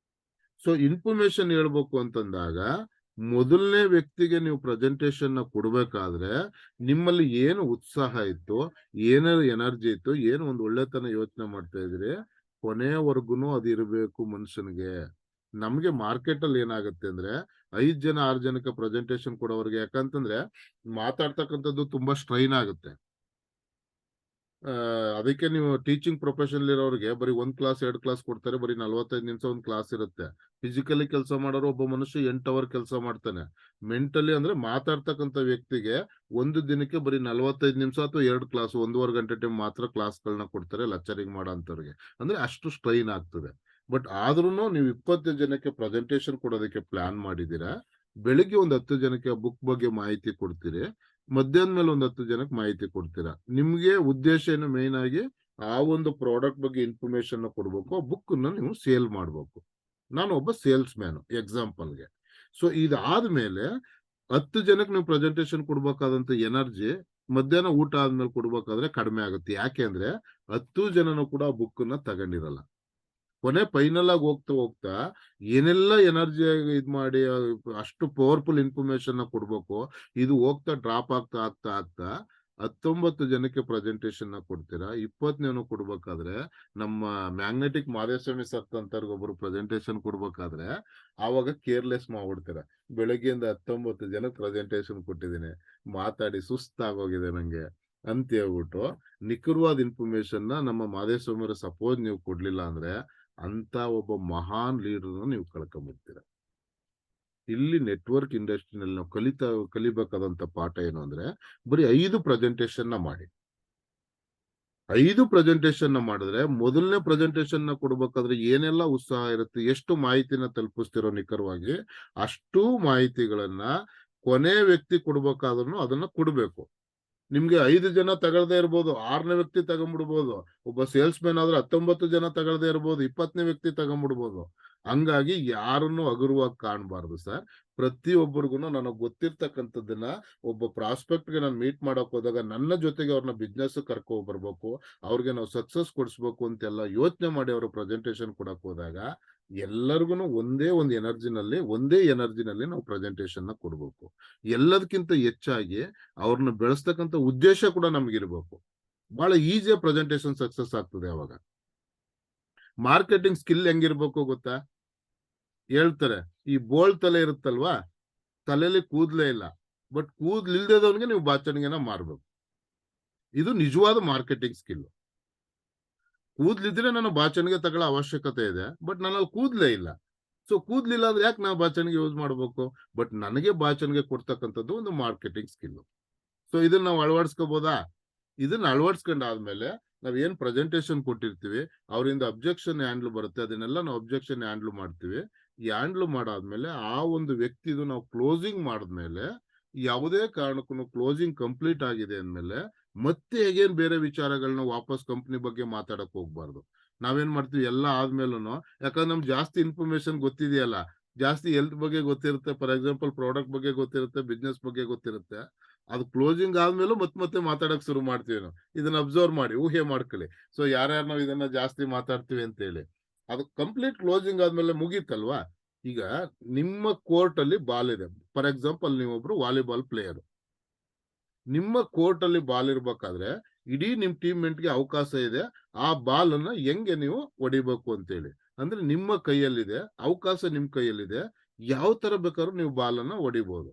ಸೊ ಇನ್ಫಾರ್ಮೇಶನ್ ಹೇಳ್ಬೇಕು ಅಂತಂದಾಗ ಮೊದಲನೇ ವ್ಯಕ್ತಿಗೆ ನೀವು ಪ್ರೆಸೆಂಟೇಶನ್ ನ ಕೊಡ್ಬೇಕಾದ್ರೆ ನಿಮ್ಮಲ್ಲಿ ಏನು ಉತ್ಸಾಹ ಇತ್ತು, ಏನ ಎನರ್ಜಿ ಇತ್ತು, ಏನು ಒಂದು ಒಳ್ಳೆತನ ಯೋಚನೆ ಮಾಡ್ತಾ ಇದ್ರಿ, ಕೊನೆವರೆಗೂ ಅದು ಇರಬೇಕು ಮನುಷ್ಯನಿಗೆ. ನಮ್ಗೆ ಮಾರ್ಕೆಟ್ ಅಲ್ಲಿ ಏನಾಗುತ್ತೆ ಅಂದ್ರೆ 5 ಜನ 6 ಜನಕ್ಕೆ ಪ್ರೆಸೆಂಟೇಶನ್ ಕೊಡೋರ್ಗೆ, ಯಾಕಂತಂದ್ರೆ ಮಾತಾಡ್ತಕ್ಕಂಥದ್ದು ತುಂಬಾ ಸ್ಟ್ರೈನ್ ಆಗುತ್ತೆ. ಅದಕ್ಕೆ ನೀವು ಟೀಚಿಂಗ್ ಪ್ರೊಫೆಷನ್ ಇರೋರಿಗೆ ಬರೀ 1 ಕ್ಲಾಸ್ 2 ಕ್ಲಾಸ್ ಕೊಡ್ತಾರೆ. ಬರೀ 45 ನಿಮಿಷ ಒಂದು ಕ್ಲಾಸ್ ಇರುತ್ತೆ. ಫಿಸಿಕಲಿ ಕೆಲಸ ಮಾಡೋರು ಒಬ್ಬ ಮನುಷ್ಯ 8 ಅವರ್ ಕೆಲಸ ಮಾಡ್ತಾನೆ. ಮೆಂಟಲಿ ಅಂದ್ರೆ ಮಾತಾಡ್ತಕ್ಕಂಥ ವ್ಯಕ್ತಿಗೆ ಒಂದು ದಿನಕ್ಕೆ ಬರೀ 45 ನಿಮಿಷ ಅಥವಾ 2 ಕ್ಲಾಸ್ 1.5 ಗಂಟೆ ಟೈಮ್ ಮಾತ್ರ ಕ್ಲಾಸ್ಗಳನ್ನ ಕೊಡ್ತಾರೆ ಲೆಕ್ಚರಿಂಗ್ ಮಾಡೋ ಅಂತವ್ರಿಗೆ. ಅಂದ್ರೆ ಅಷ್ಟು ಸ್ಟ್ರೈನ್ ಆಗ್ತದೆ. ಬಟ್ ಆದ್ರೂನು ನೀವು 20 ಜನಕ್ಕೆ ಪ್ರೆಸೆಂಟೇಶನ್ ಕೊಡೋದಕ್ಕೆ ಪ್ಲಾನ್ ಮಾಡಿದೀರಾ. ಬೆಳಿಗ್ಗೆ ಒಂದು 10 ಜನಕ್ಕೆ ಬುಕ್ ಬಗ್ಗೆ ಮಾಹಿತಿ ಕೊಡ್ತೀರಿ. ಮಧ್ಯಾಹ್ನ ಮೇಲೆ ಒಂದು 10 ಜನಕ್ಕೆ ಮಾಹಿತಿ ಕೊಡ್ತೀರಾ. ನಿಮ್ಗೆ ಉದ್ದೇಶ ಏನು ಮೇನ್ ಆಗಿ ಆ ಒಂದು ಪ್ರಾಡಕ್ಟ್ ಬಗ್ಗೆ ಇನ್ಫಾರ್ಮೇಶನ್ ಕೊಡ್ಬೇಕು. ಬುಕ್ ನೀವು ಸೇಲ್ ಮಾಡ್ಬೇಕು. ನಾನು ಒಬ್ಬ ಸೇಲ್ಸ್ ಮ್ಯಾನ್ ಎಕ್ಸಾಂಪಲ್ಗೆ. ಸೊ ಇದಾದ್ಮೇಲೆ 10 ಜನಕ್ಕೆ ನೀವು ಪ್ರೆಸೆಂಟೇಶನ್ ಕೊಡ್ಬೇಕಾದಂತ ಎನರ್ಜಿ ಮಧ್ಯಾಹ್ನ ಊಟ ಆದ್ಮೇಲೆ ಕೊಡ್ಬೇಕಾದ್ರೆ ಕಡಿಮೆ ಆಗುತ್ತೆ. ಯಾಕೆ ಅಂದ್ರೆ 10 ಜನನು ಕೂಡ ಬುಕ್ ತಗೊಂಡಿರಲ್ಲ. ಕೊನೆ ಫೈನಲ್ ಆಗಿ ಹೋಗ್ತಾ ಹೋಗ್ತಾ ಏನೆಲ್ಲ ಎನರ್ಜಿ ಇದ್ ಮಾಡಿ ಅಷ್ಟು ಪವರ್ಫುಲ್ ಇನ್ಫಾರ್ಮೇಶನ್ ಕೊಡ್ಬೇಕು, ಇದು ಹೋಗ್ತಾ ಡ್ರಾಪ್ ಆಗ್ತಾ ಆಗ್ತಾ ಆಗ್ತಾ 19 ಜನಕ್ಕೆ ಪ್ರೆಸೆಂಟೇಶನ್ ಕೊಡ್ತೀರಾ. 20ನೇನು ಕೊಡ್ಬೇಕಾದ್ರೆ ನಮ್ಮ ಮ್ಯಾಗ್ನೆಟಿಕ್ ಮಾದೇಸ್ವಾಮಿ ಸರ್ ಅಂತವ್ರಿಗೆ ಒಬ್ರು ಪ್ರೆಸೆಂಟೇಶನ್ ಕೊಡ್ಬೇಕಾದ್ರೆ ಆವಾಗ ಕೇರ್ಲೆಸ್ ಮಾಡ್ಬಿಡ್ತೀರ. ಬೆಳಗ್ಗೆಯಿಂದ 19 ಜನ ಪ್ರೆಸೆಂಟೇಶನ್ ಕೊಟ್ಟಿದ್ದೀನಿ, ಮಾತಾಡಿ ಸುಸ್ತಾಗೋಗಿದೆ ನಂಗೆ ಅಂತ ಹೇಳ್ಬಿಟ್ಟು ನಿಖರವಾದ ಇನ್ಫಾರ್ಮೇಶನ್ ನಮ್ಮ ಮಾದೇಸ್ವಾಮಿ ಸಪೋಸ್ ನೀವು ಕೊಡ್ಲಿಲ್ಲ ಅಂದ್ರೆ ಅಂತ ಒಬ್ಬ ಮಹಾನ್ ಲೀಡರ್ ನೀವು ಕಳ್ಕೊಂಡ್ಬಿಡ್ತೀರ. ಇಲ್ಲಿ ನೆಟ್ವರ್ಕ್ ಇಂಡಸ್ಟ್ರಿನಲ್ಲಿ ನಾವು ಕಲಿಬೇಕಾದಂತ ಪಾಠ ಏನು ಅಂದ್ರೆ ಬರೀ 5 ಪ್ರೆಸೆಂಟೇಶನ್ ಮಾಡಿ. 5 ಪ್ರೆಸೆಂಟೇಶನ್ ಮಾಡಿದ್ರೆ ಮೊದಲನೇ ಪ್ರೆಸೆಂಟೇಶನ್ ಕೊಡ್ಬೇಕಾದ್ರೆ ಏನೆಲ್ಲ ಉತ್ಸಾಹ ಇರುತ್ತೆ, ಎಷ್ಟು ಮಾಹಿತಿನ ತಲುಪಿಸ್ತಿರೋ ನಿಖರವಾಗಿ ಅಷ್ಟು ಮಾಹಿತಿಗಳನ್ನ ಕೊನೆ ವ್ಯಕ್ತಿ ಕೊಡ್ಬೇಕಾದ್ರೂ ಅದನ್ನ ಕೊಡ್ಬೇಕು. ನಿಮ್ಗೆ 5 ಜನ ತಗೊಳ್ದೇ ಇರ್ಬೋದು, 6ನೇ ವ್ಯಕ್ತಿ ತಗೊಂಡ್ಬಿಡ್ಬೋದು. ಒಬ್ಬ ಸೇಲ್ಸ್ ಮ್ಯಾನ್ ಆದ್ರೆ 19 ಜನ ತಗೊಳ್ದೇ ಇರ್ಬೋದು, 20ನೇ ವ್ಯಕ್ತಿ ತಗೊಂಡ್ಬಿಡ್ಬೋದು. ಹಂಗಾಗಿ ಯಾರನ್ನು ಹಗುರವಾಗಿ ಕಾಣಬಾರ್ದು ಸರ್. ಪ್ರತಿಯೊಬ್ಬರಿಗೂ ನನಗೆ ಗೊತ್ತಿರ್ತಕ್ಕಂಥದ್ದನ್ನ ಒಬ್ಬ ಪ್ರಾಸ್ಪೆಕ್ಟ್ ಗೆ ನಾನು ಮೀಟ್ ಮಾಡಕ್ ಹೋದಾಗ ನನ್ನ ಜೊತೆಗೆ ಅವ್ರನ್ನ ಬಿಸ್ನೆಸ್ ಕರ್ಕೊ ಬರ್ಬೇಕು, ಅವ್ರಿಗೆ ನಾವು ಸಕ್ಸಸ್ ಕೊಡಿಸ್ಬೇಕು ಅಂತೆಲ್ಲ ಯೋಚನೆ ಮಾಡಿ ಅವರು ಪ್ರೆಸೆಂಟೇಶನ್ ಕೊಡಕ್ ಹೋದಾಗ ಎಲ್ಲರಿಗೂ ಒಂದೇ ಎನರ್ಜಿನಲ್ಲಿ ನಾವು ಪ್ರೆಸೆಂಟೇಶನ್ ಕೊಡ್ಬೇಕು. ಎಲ್ಲದಕ್ಕಿಂತ ಹೆಚ್ಚಾಗಿ ಅವ್ರನ್ನ ಬೆಳೆಸ್ತಕ್ಕಂಥ ಉದ್ದೇಶ ಕೂಡ ನಮ್ಗಿರ್ಬೇಕು. ಬಹಳ ಈಸಿಯಾಗಿ ಪ್ರೆಸೆಂಟೇಶನ್ ಸಕ್ಸಸ್ ಆಗ್ತದೆ. ಅವಾಗ ಮಾರ್ಕೆಟಿಂಗ್ ಸ್ಕಿಲ್ ಹೆಂಗಿರ್ಬೇಕು ಗೊತ್ತಾ? ಹೇಳ್ತಾರೆ, ಈ ಬೋಳ್ ತಲೆ ಇರುತ್ತಲ್ವಾ, ತಲೆಯಲ್ಲಿ ಕೂದ್ಲೇ ಇಲ್ಲ, ಬಟ್ ಕೂದ್ಲಿಲ್ದೇದವನಿಗೆ ನೀವು ಬಾಚಣಿಗೆನ ಮಾರ್ಬೇಕು. ಇದು ನಿಜವಾದ ಮಾರ್ಕೆಟಿಂಗ್ ಸ್ಕಿಲ್. ಕೂದ್ಲಿದ್ರೆ ನಾನು ಬಾಚಣಿಗೆ ತಗೊಳ್ಳೋ ಅವಶ್ಯಕತೆ ಇದೆ, ಬಟ್ ನನ್ನಲ್ಲಿ ಕೂದ್ಲೇ ಇಲ್ಲ. ಸೊ ಕೂದ್ಲಿಲ್ಲ ಅಂದ್ರೆ ಯಾಕೆ ನಾವು ಬಾಚಣಿಗೆ ಯೂಸ್ ಮಾಡ್ಬೇಕು? ಬಟ್ ನನಗೆ ಬಾಚಣಿಗೆ ಕೊಡ್ತಕ್ಕಂಥದ್ದು ಒಂದು ಮಾರ್ಕೆಟಿಂಗ್ ಸ್ಕಿಲ್. ಸೊ ಇದನ್ನ ನಾವು ಅಳವಡಿಸ್ಕೋಬಹುದಾ? ಇದನ್ನ ಅಳವಡಿಸ್ಕೊಂಡಾದ್ಮೇಲೆ ನಾವ್ ಏನ್ ಪ್ರೆಸೆಂಟೇಶನ್ ಕೊಟ್ಟಿರ್ತೀವಿ, ಅವರಿಂದ ಅಬ್ಜೆಕ್ಷನ್ ಹ್ಯಾಂಡ್ಲ್ ಬರುತ್ತೆ, ಅದನ್ನೆಲ್ಲ ನಾವು ಅಬ್ಜೆಕ್ಷನ್ ಹ್ಯಾಂಡ್ಲ್ ಮಾಡ್ತೀವಿ. ಈ ಹ್ಯಾಂಡ್ಲ್ ಮಾಡಾದ್ಮೇಲೆ ಆ ಒಂದು ವ್ಯಕ್ತಿದು ನಾವು ಕ್ಲೋಸಿಂಗ್ ಮಾಡಿದ್ಮೇಲೆ ಯಾವುದೇ ಕಾರಣಕ್ಕೂ ಕ್ಲೋಸಿಂಗ್ ಕಂಪ್ಲೀಟ್ ಆಗಿದೆ ಅಂದ್ಮೇಲೆ ಮತ್ತೆ ಹೇಗೇನ್ ಬೇರೆ ವಿಚಾರಗಳನ್ನ ವಾಪಸ್ ಕಂಪ್ನಿ ಬಗ್ಗೆ ಮಾತಾಡಕ್ ಹೋಗ್ಬಾರ್ದು. ನಾವೇನ್ ಮಾಡ್ತೀವಿ ಎಲ್ಲ ಆದ್ಮೇಲೂ, ಯಾಕಂದ್ರೆ ನಮ್ಗೆ ಜಾಸ್ತಿ ಇನ್ಫಾರ್ಮೇಶನ್ ಗೊತ್ತಿದೆಯಲ್ಲ, ಜಾಸ್ತಿ ಹೆಲ್ತ್ ಬಗ್ಗೆ ಗೊತ್ತಿರುತ್ತೆ, ಫಾರ್ ಎಕ್ಸಾಂಪಲ್ ಪ್ರಾಡಕ್ಟ್ ಬಗ್ಗೆ ಗೊತ್ತಿರುತ್ತೆ, ಬಿಸ್ನೆಸ್ ಬಗ್ಗೆ ಗೊತ್ತಿರುತ್ತೆ, ಅದು ಕ್ಲೋಸಿಂಗ್ ಆದ್ಮೇಲೂ ಮತ್ತೆ ಮಾತಾಡಕ್ ಶುರು ಮಾಡ್ತೀವಿ ನಾವು. ಇದನ್ನ ಅಬ್ಸರ್ವ್ ಮಾಡಿ ಊಹೆ ಮಾಡ್ಕೊಳ್ಳಿ. ಸೊ ಯಾರ್ಯಾರು ನಾವು ಇದನ್ನ ಜಾಸ್ತಿ ಮಾತಾಡ್ತೀವಿ ಅಂತ ಹೇಳಿ ಅದು ಕಂಪ್ಲೀಟ್ ಕ್ಲೋಸಿಂಗ್ ಆದ್ಮೇಲೆ ಮುಗೀತಲ್ವಾ. ಈಗ ನಿಮ್ಮ ಕೋರ್ಟ್ ಅಲ್ಲಿ ಬಾಲ್ ಇದೆ, ಫಾರ್ ಎಕ್ಸಾಂಪಲ್ ನೀವೊಬ್ರು ವಾಲಿಬಾಲ್ ಪ್ಲೇಯರ್. ನಿಮ್ಮ ಕೋರ್ಟ್ ಅಲ್ಲಿ ಬಾಲ್ ಇರ್ಬೇಕಾದ್ರೆ ಇಡೀ ನಿಮ್ ಟೀಮ್ ಗೆ ಅವಕಾಶ ಇದೆ ಆ ಬಾಲ್ ಅನ್ನ ಹೆಂಗೆ ನೀವು ಹೊಡಿಬೇಕು ಅಂತೇಳಿ. ಅಂದ್ರೆ ನಿಮ್ಮ ಕೈಯಲ್ಲಿದೆ, ಅವಕಾಶ ನಿಮ್ ಕೈಯಲ್ಲಿದೆ, ಯಾವ ತರ ಬೇಕಾದ್ರೂ ನೀವು ಬಾಲ್ ಅನ್ನ ಹೊಡಿಬಹುದು.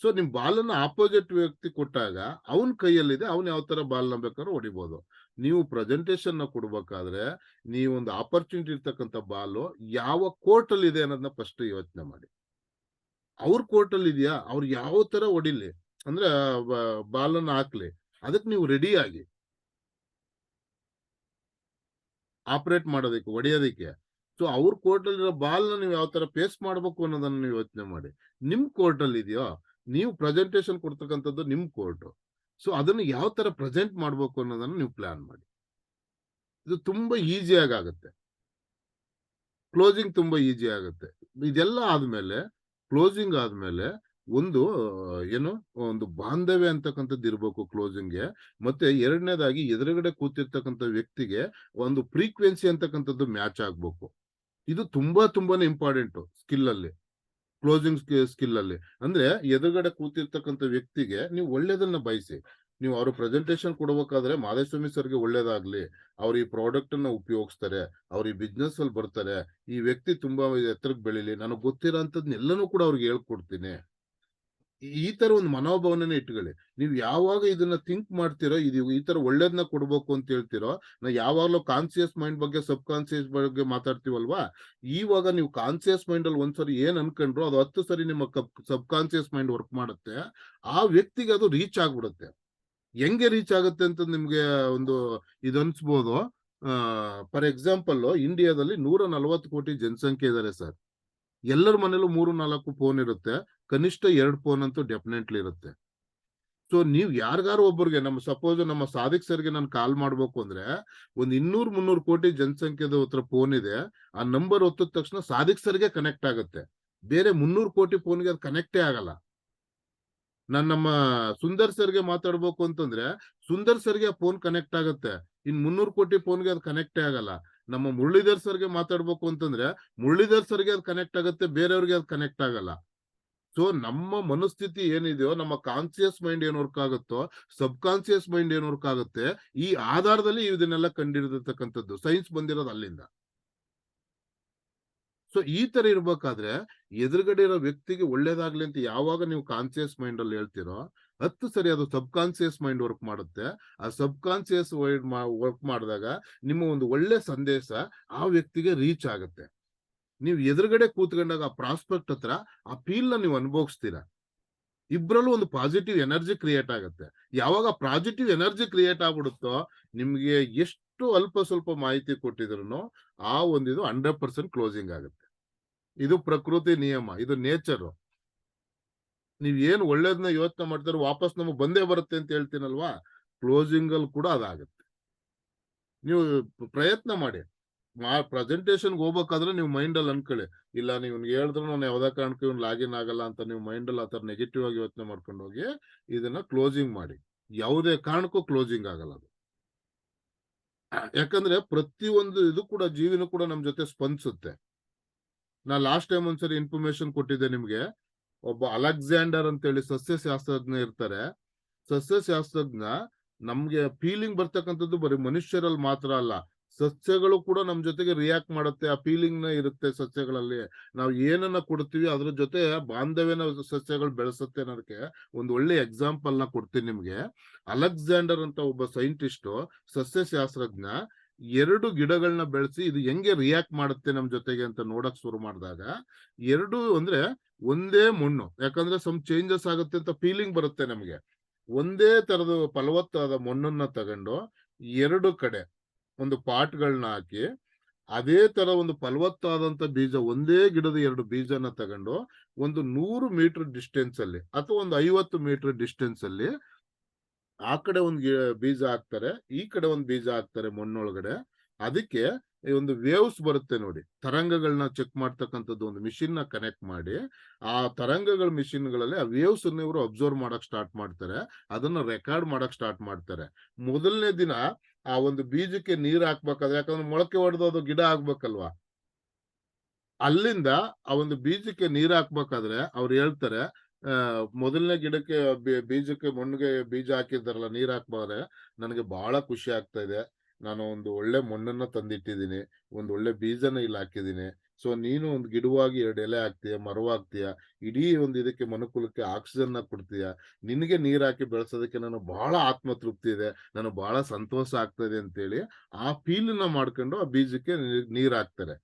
ಸೊ ನಿಮ್ ಬಾಲ್ ಅನ್ನ ಆಪೋಸಿಟ್ ವ್ಯಕ್ತಿ ಕೊಟ್ಟಾಗ ಅವನ್ ಕೈಯಲ್ಲಿದೆ, ಅವ್ನ್ ಯಾವ ತರ ಬಾಲ್ ನ ಬೇಕಾದ್ರೂ ಹೊಡಿಬಹುದು. ನೀವು ಪ್ರೆಸೆಂಟೇಶನ್ ನ ಕೊಡ್ಬೇಕಾದ್ರೆ ನೀವು ಒಂದು ಆಪರ್ಚುನಿಟಿ ಇರ್ತಕ್ಕಂಥ ಬಾಲು ಯಾವ ಕೋರ್ಟ್ ಅಲ್ಲಿ ಇದೆ ಅನ್ನೋದನ್ನ ಫಸ್ಟ್ ಯೋಚನೆ ಮಾಡಿ. ಅವ್ರ ಕೋರ್ಟ್ ಅಲ್ಲಿ ಇದೆಯಾ, ಅವ್ರು ಯಾವ ತರ ಹೊಡಿಲಿ ಅಂದ್ರೆ ಬಾಲ್ ಅನ್ನ ಹಾಕ್ಲಿ, ಅದಕ್ಕೆ ನೀವು ರೆಡಿ ಆಗಿ ಆಪರೇಟ್ ಮಾಡೋದಕ್ಕೆ, ಹೊಡೆಯೋದಕ್ಕೆ. ಸೊ ಅವ್ರ ಕೋರ್ಟ್ ಅಲ್ಲಿರೋ ಬಾಲ್ ನ ನೀವು ಯಾವ ತರ ಫೇಸ್ ಮಾಡ್ಬೇಕು ಅನ್ನೋದನ್ನ ನೀವು ಯೋಚನೆ ಮಾಡಿ. ನಿಮ್ ಕೋರ್ಟ್ ಅಲ್ಲಿ ಇದೆಯೋ, ನೀವು ಪ್ರೆಸೆಂಟೇಶನ್ ಕೊಡ್ತಕ್ಕಂಥದ್ದು ನಿಮ್ ಕೋರ್ಟ್, ಸೊ ಅದನ್ನ ಯಾವ ತರ ಪ್ರೆಸೆಂಟ್ ಮಾಡ್ಬೇಕು ಅನ್ನೋದನ್ನ ನೀವು ಪ್ಲಾನ್ ಮಾಡಿ. ಇದು ತುಂಬಾ ಈಸಿಯಾಗಿ ಆಗುತ್ತೆ. ಕ್ಲೋಸಿಂಗ್ ತುಂಬಾ ಈಸಿ ಆಗುತ್ತೆ. ಇದೆಲ್ಲ ಆದ್ಮೇಲೆ ಕ್ಲೋಸಿಂಗ್ ಆದ್ಮೇಲೆ ಒಂದು ಏನು ಒಂದು ಬಾಂಧವ್ಯ ಅಂತಕ್ಕಂಥದ್ದು ಇರ್ಬೇಕು ಕ್ಲೋಸಿಂಗ್ಗೆ. ಮತ್ತೆ ಎರಡನೇದಾಗಿ ಎದುರುಗಡೆ ಕೂತಿರ್ತಕ್ಕಂಥ ವ್ಯಕ್ತಿಗೆ ಒಂದು ಫ್ರೀಕ್ವೆನ್ಸಿ ಅಂತಕ್ಕಂಥದ್ದು ಮ್ಯಾಚ್ ಆಗ್ಬೇಕು. ಇದು ತುಂಬಾನೇ ಇಂಪಾರ್ಟೆಂಟ್ ಸ್ಕಿಲ್ ಅಲ್ಲಿ, ಕ್ಲೋಸಿಂಗ್ ಸ್ಕಿಲ್ ಅಲ್ಲಿ. ಅಂದ್ರೆ ಎದುರುಗಡೆ ಕೂತಿರ್ತಕ್ಕಂಥ ವ್ಯಕ್ತಿಗೆ ನೀವು ಒಳ್ಳೇದನ್ನ ಬಯಸಿ, ನೀವು ಅವ್ರ ಪ್ರೆಸೆಂಟೇಶನ್ ಕೊಡ್ಬೇಕಾದ್ರೆ ಮಾಧುಸ್ವಾಮಿ ಸರ್ಗೆ ಒಳ್ಳೇದಾಗ್ಲಿ, ಅವ್ರು ಈ ಪ್ರಾಡಕ್ಟ್ ಅನ್ನ ಉಪಯೋಗಿಸ್ತಾರೆ, ಅವ್ರು ಈ ಬಿಸ್ನೆಸ್ ಅಲ್ಲಿ ಬರ್ತಾರೆ, ಈ ವ್ಯಕ್ತಿ ತುಂಬಾ ಎತ್ತರಕ್ಕೆ ಬೆಳಿಲಿ, ನನಗೆ ಗೊತ್ತಿರೋ ಅಂತದ್ನೆಲ್ಲನೂ ಕೂಡ ಅವ್ರಿಗೆ ಹೇಳ್ಕೊಡ್ತೀನಿ. ಈ ತರ ಒಂದು ಮನೋಭಾವನೆ ಇಟ್ಕೊಳ್ಳಿ. ನೀವು ಯಾವಾಗ ಇದನ್ನ ಥಿಂಕ್ ಮಾಡ್ತಿರೋ, ಇದು ಈ ತರ ಒಳ್ಳೇದನ್ನ ಕೊಡ್ಬೇಕು ಅಂತ ಹೇಳ್ತಿರೋ, ನಾ ಯಾವಾಗ್ಲೂ ಕಾನ್ಸಿಯಸ್ ಮೈಂಡ್ ಬಗ್ಗೆ ಸಬ್ ಕಾನ್ಸಿಯಸ್ ಬಗ್ಗೆ ಮಾತಾಡ್ತೀವಲ್ವಾ, ಇವಾಗ ನೀವು ಕಾನ್ಸಿಯಸ್ ಮೈಂಡ್ ಅಲ್ಲಿ ಒಂದ್ಸರಿ ಏನ್ ಅನ್ಕೊಂಡ್ರು ಅದು 10 ಸರಿ ನಿಮ್ಮ ಸಬ್ ಕಾನ್ಸಿಯಸ್ ಮೈಂಡ್ ವರ್ಕ್ ಮಾಡುತ್ತೆ. ಆ ವ್ಯಕ್ತಿಗೆ ಅದು ರೀಚ್ ಆಗ್ಬಿಡುತ್ತೆ. ಹೆಂಗೆ ರೀಚ್ ಆಗುತ್ತೆ ಅಂತ ನಿಮ್ಗೆ ಒಂದು ಇದು ಅನ್ಸ್ಬೋದು. ಫಾರ್ ಎಕ್ಸಾಂಪಲ್, ಇಂಡಿಯಾದಲ್ಲಿ 140 ಕೋಟಿ ಜನಸಂಖ್ಯೆ ಇದ್ದಾರೆ ಸರ್. ಎಲ್ಲರ ಮನೇಲೂ 3-4 ಫೋನ್ ಇರುತ್ತೆ. ಕನಿಷ್ಠ 2 ಫೋನ್ ಅಂತೂ ಡೆಫಿನೆಟ್ಲಿ ಇರುತ್ತೆ. ಸೊ ನೀವ್ ಯಾರಿಗಾರು ಒಬ್ಬರಿಗೆ, ಸಪೋಸ್ ನಮ್ಮ ಸಾದಿಕ್ ಸರ್ಗೆ ನಾನು ಕಾಲ್ ಮಾಡ್ಬೇಕು ಅಂದ್ರೆ, ಒಂದ್ 200-300 ಕೋಟಿ ಜನಸಂಖ್ಯೆದ ಹತ್ರ ಫೋನ್ ಇದೆ. ಆ ನಂಬರ್ ಒತ್ತಿದ ತಕ್ಷಣ ಸಾದಿಕ್ ಸರ್ಗೆ ಕನೆಕ್ಟ್ ಆಗುತ್ತೆ. ಬೇರೆ 300 ಕೋಟಿ ಫೋನ್ಗೆ ಅದು ಕನೆಕ್ಟೇ ಆಗಲ್ಲ. ನಮ್ಮ ಸುಂದರ್ ಸರ್ಗೆ ಮಾತಾಡ್ಬೇಕು ಅಂತಂದ್ರೆ ಸುಂದರ್ ಸರ್ಗೆ ಫೋನ್ ಕನೆಕ್ಟ್ ಆಗುತ್ತೆ. ಇನ್ 300 ಕೋಟಿ ಫೋನ್ಗೆ ಅದು ಕನೆಕ್ಟೇ ಆಗಲ್ಲ. ನಮ್ಮ ಮುರಳೀಧರ್ ಸರ್ಗೆ ಮಾತಾಡ್ಬೇಕು ಅಂತಂದ್ರೆ ಮುರಳೀಧರ್ ಸರ್ಗೆ ಅದು ಕನೆಕ್ಟ್ ಆಗುತ್ತೆ, ಬೇರೆಯವ್ರಿಗೆ ಅದು ಕನೆಕ್ಟ್ ಆಗಲ್ಲ. ಸೊ ನಮ್ಮ ಮನಸ್ಥಿತಿ ಏನಿದೆಯೋ, ನಮ್ಮ ಕಾನ್ಸಿಯಸ್ ಮೈಂಡ್ ಏನ್ ವರ್ಕ್ ಆಗುತ್ತೋ, ಸಬ್ ಕಾನ್ಸಿಯಸ್ ಮೈಂಡ್ ಏನ್ ವರ್ಕ್ ಆಗುತ್ತೆ, ಈ ಆಧಾರದಲ್ಲಿ ಇದನ್ನೆಲ್ಲ ಕಂಡಿಡಿದಿರ್ತಕ್ಕಂಥದ್ದು. ಸೈನ್ಸ್ ಬಂದಿರೋದು ಅಲ್ಲಿಂದ. ಸೊ ಈ ತರ ಇರ್ಬೇಕಾದ್ರೆ ಎದುರುಗಡೆ ಇರೋ ವ್ಯಕ್ತಿಗೆ ಒಳ್ಳೇದಾಗ್ಲಿ ಅಂತ ಯಾವಾಗ ನೀವು ಕಾನ್ಸಿಯಸ್ ಮೈಂಡ್ ಅಲ್ಲಿ ಹೇಳ್ತಿರೋ, 10 ಸರಿ ಅದು ಸಬ್ ಕಾನ್ಸಿಯಸ್ ಮೈಂಡ್ ವರ್ಕ್ ಮಾಡುತ್ತೆ. ಆ ಸಬ್ ಕಾನ್ಸಿಯಸ್ ವರ್ಕ್ ಮಾಡಿದಾಗ ನಿಮ್ಮ ಒಂದು ಒಳ್ಳೆ ಸಂದೇಶ ಆ ವ್ಯಕ್ತಿಗೆ ರೀಚ್ ಆಗುತ್ತೆ. ನೀವು ಎದುರುಗಡೆ ಕೂತ್ಕೊಂಡಾಗ ಆ ಪ್ರಾಸ್ಪೆಕ್ಟ್ ಹತ್ರ ಆ ಫೀಲ್ ನ ನೀವು ಅನುಭವಿಸ್ತೀರಾ. ಇಬ್ರಲ್ಲೂ ಒಂದು ಪಾಸಿಟಿವ್ ಎನರ್ಜಿ ಕ್ರಿಯೇಟ್ ಆಗುತ್ತೆ. ಯಾವಾಗ ಪಾಸಿಟಿವ್ ಎನರ್ಜಿ ಕ್ರಿಯೇಟ್ ಆಗ್ಬಿಡುತ್ತೋ, ನಿಮ್ಗೆ ಎಷ್ಟು ಅಲ್ಪ ಸ್ವಲ್ಪ ಮಾಹಿತಿ ಕೊಟ್ಟಿದ್ರು ಆ ಒಂದಿದು 100% ಕ್ಲೋಸಿಂಗ್ ಆಗುತ್ತೆ. ಇದು ಪ್ರಕೃತಿ ನಿಯಮ, ಇದು ನೇಚರ್. ನೀವ್ ಏನ್ ಒಳ್ಳೇದನ್ನ ಯೋಚನೆ ಮಾಡ್ತಾರೋ ವಾಪಸ್ ನಮಗ್ ಬಂದೇ ಬರುತ್ತೆ ಅಂತ ಹೇಳ್ತೀನಲ್ವಾ, ಕ್ಲೋಸಿಂಗ್ ಅಲ್ಲಿ ಕೂಡ ಅದಾಗುತ್ತೆ. ನೀವು ಪ್ರಯತ್ನ ಮಾಡಿ. ಪ್ರೆಸೆಂಟೇಶನ್ ಹೋಗ್ಬೇಕಾದ್ರೆ ನೀವು ಮೈಂಡ್ ಅಲ್ಲಿ ಅನ್ಕೊಳ್ಳಿ, ಇಲ್ಲ ನೀವು ಹೇಳಿದ್ರು ನಾನು ಯಾವ್ದೇ ಕಾರಣಕ್ಕೂ ಇವ್ನು ಲಾಗಿನ್ ಆಗಲ್ಲ ಅಂತ ನೀವು ಮೈಂಡ್ ಅಲ್ಲಿ ಆತರ ನೆಗೆಟಿವ್ ಆಗಿ ಯೋಚನೆ ಮಾಡ್ಕೊಂಡು ಹೋಗಿ ಇದನ್ನ ಕ್ಲೋಸಿಂಗ್ ಮಾಡಿ. ಯಾವುದೇ ಕಾರಣಕ್ಕೂ ಕ್ಲೋಸಿಂಗ್ ಆಗಲ್ಲ ಅದು. ಯಾಕಂದ್ರೆ ಪ್ರತಿಯೊಂದು ಇದು ಕೂಡ ಜೀವಿನೂ ಕೂಡ ನಮ್ ಜೊತೆ ಸ್ಪಂದಿಸುತ್ತೆ. ನಾ ಲಾಸ್ಟ್ ಟೈಮ್ ಒಂದ್ಸರಿ ಇನ್ಫಾರ್ಮೇಶನ್ ಕೊಟ್ಟಿದ್ದೆ ನಿಮ್ಗೆ. ಒಬ್ಬ ಅಲೆಕ್ಸಾಂಡರ್ ಅಂತೇಳಿ ಸಸ್ಯಶಾಸ್ತ್ರಜ್ಞ ಇರ್ತಾರೆ. ಸಸ್ಯಶಾಸ್ತ್ರಜ್ಞ ನಮ್ಗೆ ಫೀಲಿಂಗ್ ಬರ್ತಕ್ಕಂಥದ್ದು ಬರೀ ಮನುಷ್ಯರಲ್ಲಿ ಮಾತ್ರ ಅಲ್ಲ, ಸಸ್ಯಗಳು ಕೂಡ ನಮ್ ಜೊತೆಗೆ ರಿಯಾಕ್ಟ್ ಮಾಡುತ್ತೆ. ಆ ಫೀಲಿಂಗ್ ನ ಇರುತ್ತೆ ಸಸ್ಯಗಳಲ್ಲಿ. ನಾವು ಏನನ್ನ ಕೊಡ್ತೀವಿ ಅದ್ರ ಜೊತೆ ಬಾಂಧವ್ಯನ ಸಸ್ಯಗಳು ಬೆಳೆಸುತ್ತೆ ಅನ್ನೋದಕ್ಕೆ ಒಂದು ಒಳ್ಳೆ ಎಕ್ಸಾಂಪಲ್ ನ ಕೊಡ್ತೀನಿ ನಿಮ್ಗೆ. ಅಲೆಕ್ಸಾಂಡರ್ ಅಂತ ಒಬ್ಬ ಸೈಂಟಿಸ್ಟ್, ಸಸ್ಯಶಾಸ್ತ್ರಜ್ಞ, 2 ಗಿಡಗಳನ್ನ ಬೆಳೆಸಿ ಇದು ಹೆಂಗೆ ರಿಯಾಕ್ಟ್ ಮಾಡುತ್ತೆ ನಮ್ ಜೊತೆಗೆ ಅಂತ ನೋಡಕ್ ಶುರು ಮಾಡಿದಾಗ, 2 ಅಂದ್ರೆ ಒಂದೇ ಮಣ್ಣು, ಯಾಕಂದ್ರೆ ಸಮ್ ಚೇಂಜಸ್ ಆಗುತ್ತೆ ಅಂತ ಫೀಲಿಂಗ್ ಬರುತ್ತೆ ನಮ್ಗೆ. ಒಂದೇ ತರದ ಫಲವತ್ತಾದ ಮಣ್ಣನ್ನ ತಗೊಂಡು 2 ಕಡೆ ಒಂದು ಪಾಟ್ಗಳನ್ನ ಹಾಕಿ, ಅದೇ ತರ ಒಂದು ಫಲವತ್ತಾದಂತ ಬೀಜ, ಒಂದೇ ಗಿಡದ 2 ಬೀಜನ ತಗೊಂಡು ಒಂದು 100 ಮೀಟರ್ ಡಿಸ್ಟೆನ್ಸ್ ಅಲ್ಲಿ ಅಥವಾ ಒಂದು 50 ಮೀಟರ್ ಡಿಸ್ಟೆನ್ಸ್ ಅಲ್ಲಿ ಆ ಕಡೆ ಒಂದು ಬೀಜ ಹಾಕ್ತಾರೆ, ಈ ಕಡೆ ಒಂದು ಬೀಜ ಹಾಕ್ತಾರೆ ಮಣ್ಣೊಳಗಡೆ. ಅದಕ್ಕೆ ಈ ಒಂದು ವೇವ್ಸ್ ಬರುತ್ತೆ ನೋಡಿ, ತರಂಗಗಳನ್ನ ಚೆಕ್ ಮಾಡ್ತಕ್ಕಂಥದ್ದು ಒಂದು ಮಿಷಿನ್ ನ ಕನೆಕ್ಟ್ ಮಾಡಿ, ಆ ತರಂಗಗಳ ಮಿಷಿನ್ ಗಳಲ್ಲಿ ಆ ವೇವ್ಸ್ ಅನ್ನ ಇವರು ಅಬ್ಸರ್ವ್ ಮಾಡಕ್ ಸ್ಟಾರ್ಟ್ ಮಾಡ್ತಾರೆ. ಅದನ್ನ ರೆಕಾರ್ಡ್ ಮಾಡಕ್ ಸ್ಟಾರ್ಟ್ ಮಾಡ್ತಾರೆ. ಮೊದಲನೇ ದಿನ ಆ ಒಂದು ಬೀಜಕ್ಕೆ ನೀರ್ ಹಾಕ್ಬೇಕಾದ್ರೆ, ಯಾಕಂದ್ರೆ ಮೊಳಕೆ ಹೊಡೆದು ಅದು ಗಿಡ ಆಗ್ಬೇಕಲ್ವಾ, ಅಲ್ಲಿಂದ ಆ ಒಂದು ಬೀಜಕ್ಕೆ ನೀರ್ ಹಾಕ್ಬೇಕಾದ್ರೆ ಅವ್ರು ಹೇಳ್ತಾರೆ, ಮೊದಲನೇ ಗಿಡಕ್ಕೆ ಬೀಜಕ್ಕೆ ಮಣ್ಣಿಗೆ ಬೀಜ ಹಾಕಿದ್ದಾರಲ್ಲ, ನೀರ್ ಹಾಕ್ಬಾರೆ ನನಗೆ ಬಹಳ ಖುಷಿ ಆಗ್ತಾ ಇದೆ. ನಾನು ಒಂದು ಒಳ್ಳೆ ಮಣ್ಣನ್ನ ತಂದಿಟ್ಟಿದ್ದೀನಿ, ಒಂದು ಒಳ್ಳೆ ಬೀಜನ ಇಲ್ಲಿ ಹಾಕಿದ್ದೀನಿ. ಸೊ ನೀನು ಒಂದು ಗಿಡವಾಗಿ 2 ಎಲೆ ಹಾಕ್ತೀಯ, ಮರವಾಗ್ತೀಯ, ಇಡೀ ಒಂದು ಇದಕ್ಕೆ ಮನುಕುಲಕ್ಕೆ ಆಕ್ಸಿಜನ್ ನ ಕೊಡ್ತೀಯ. ನಿನಗೆ ನೀರ್ ಹಾಕಿ ಬೆಳೆಸೋದಕ್ಕೆ ನಾನು ಬಹಳ ಆತ್ಮತೃಪ್ತಿ ಇದೆ, ನಾನು ಬಹಳ ಸಂತೋಷ ಆಗ್ತಾ ಇದೆ ಅಂತೇಳಿ ಆ ಫೀಲ್ ನ ಮಾಡ್ಕೊಂಡು ಆ ಬೀಜಕ್ಕೆ ನೀರ್ ಹಾಕ್ತಾರೆ,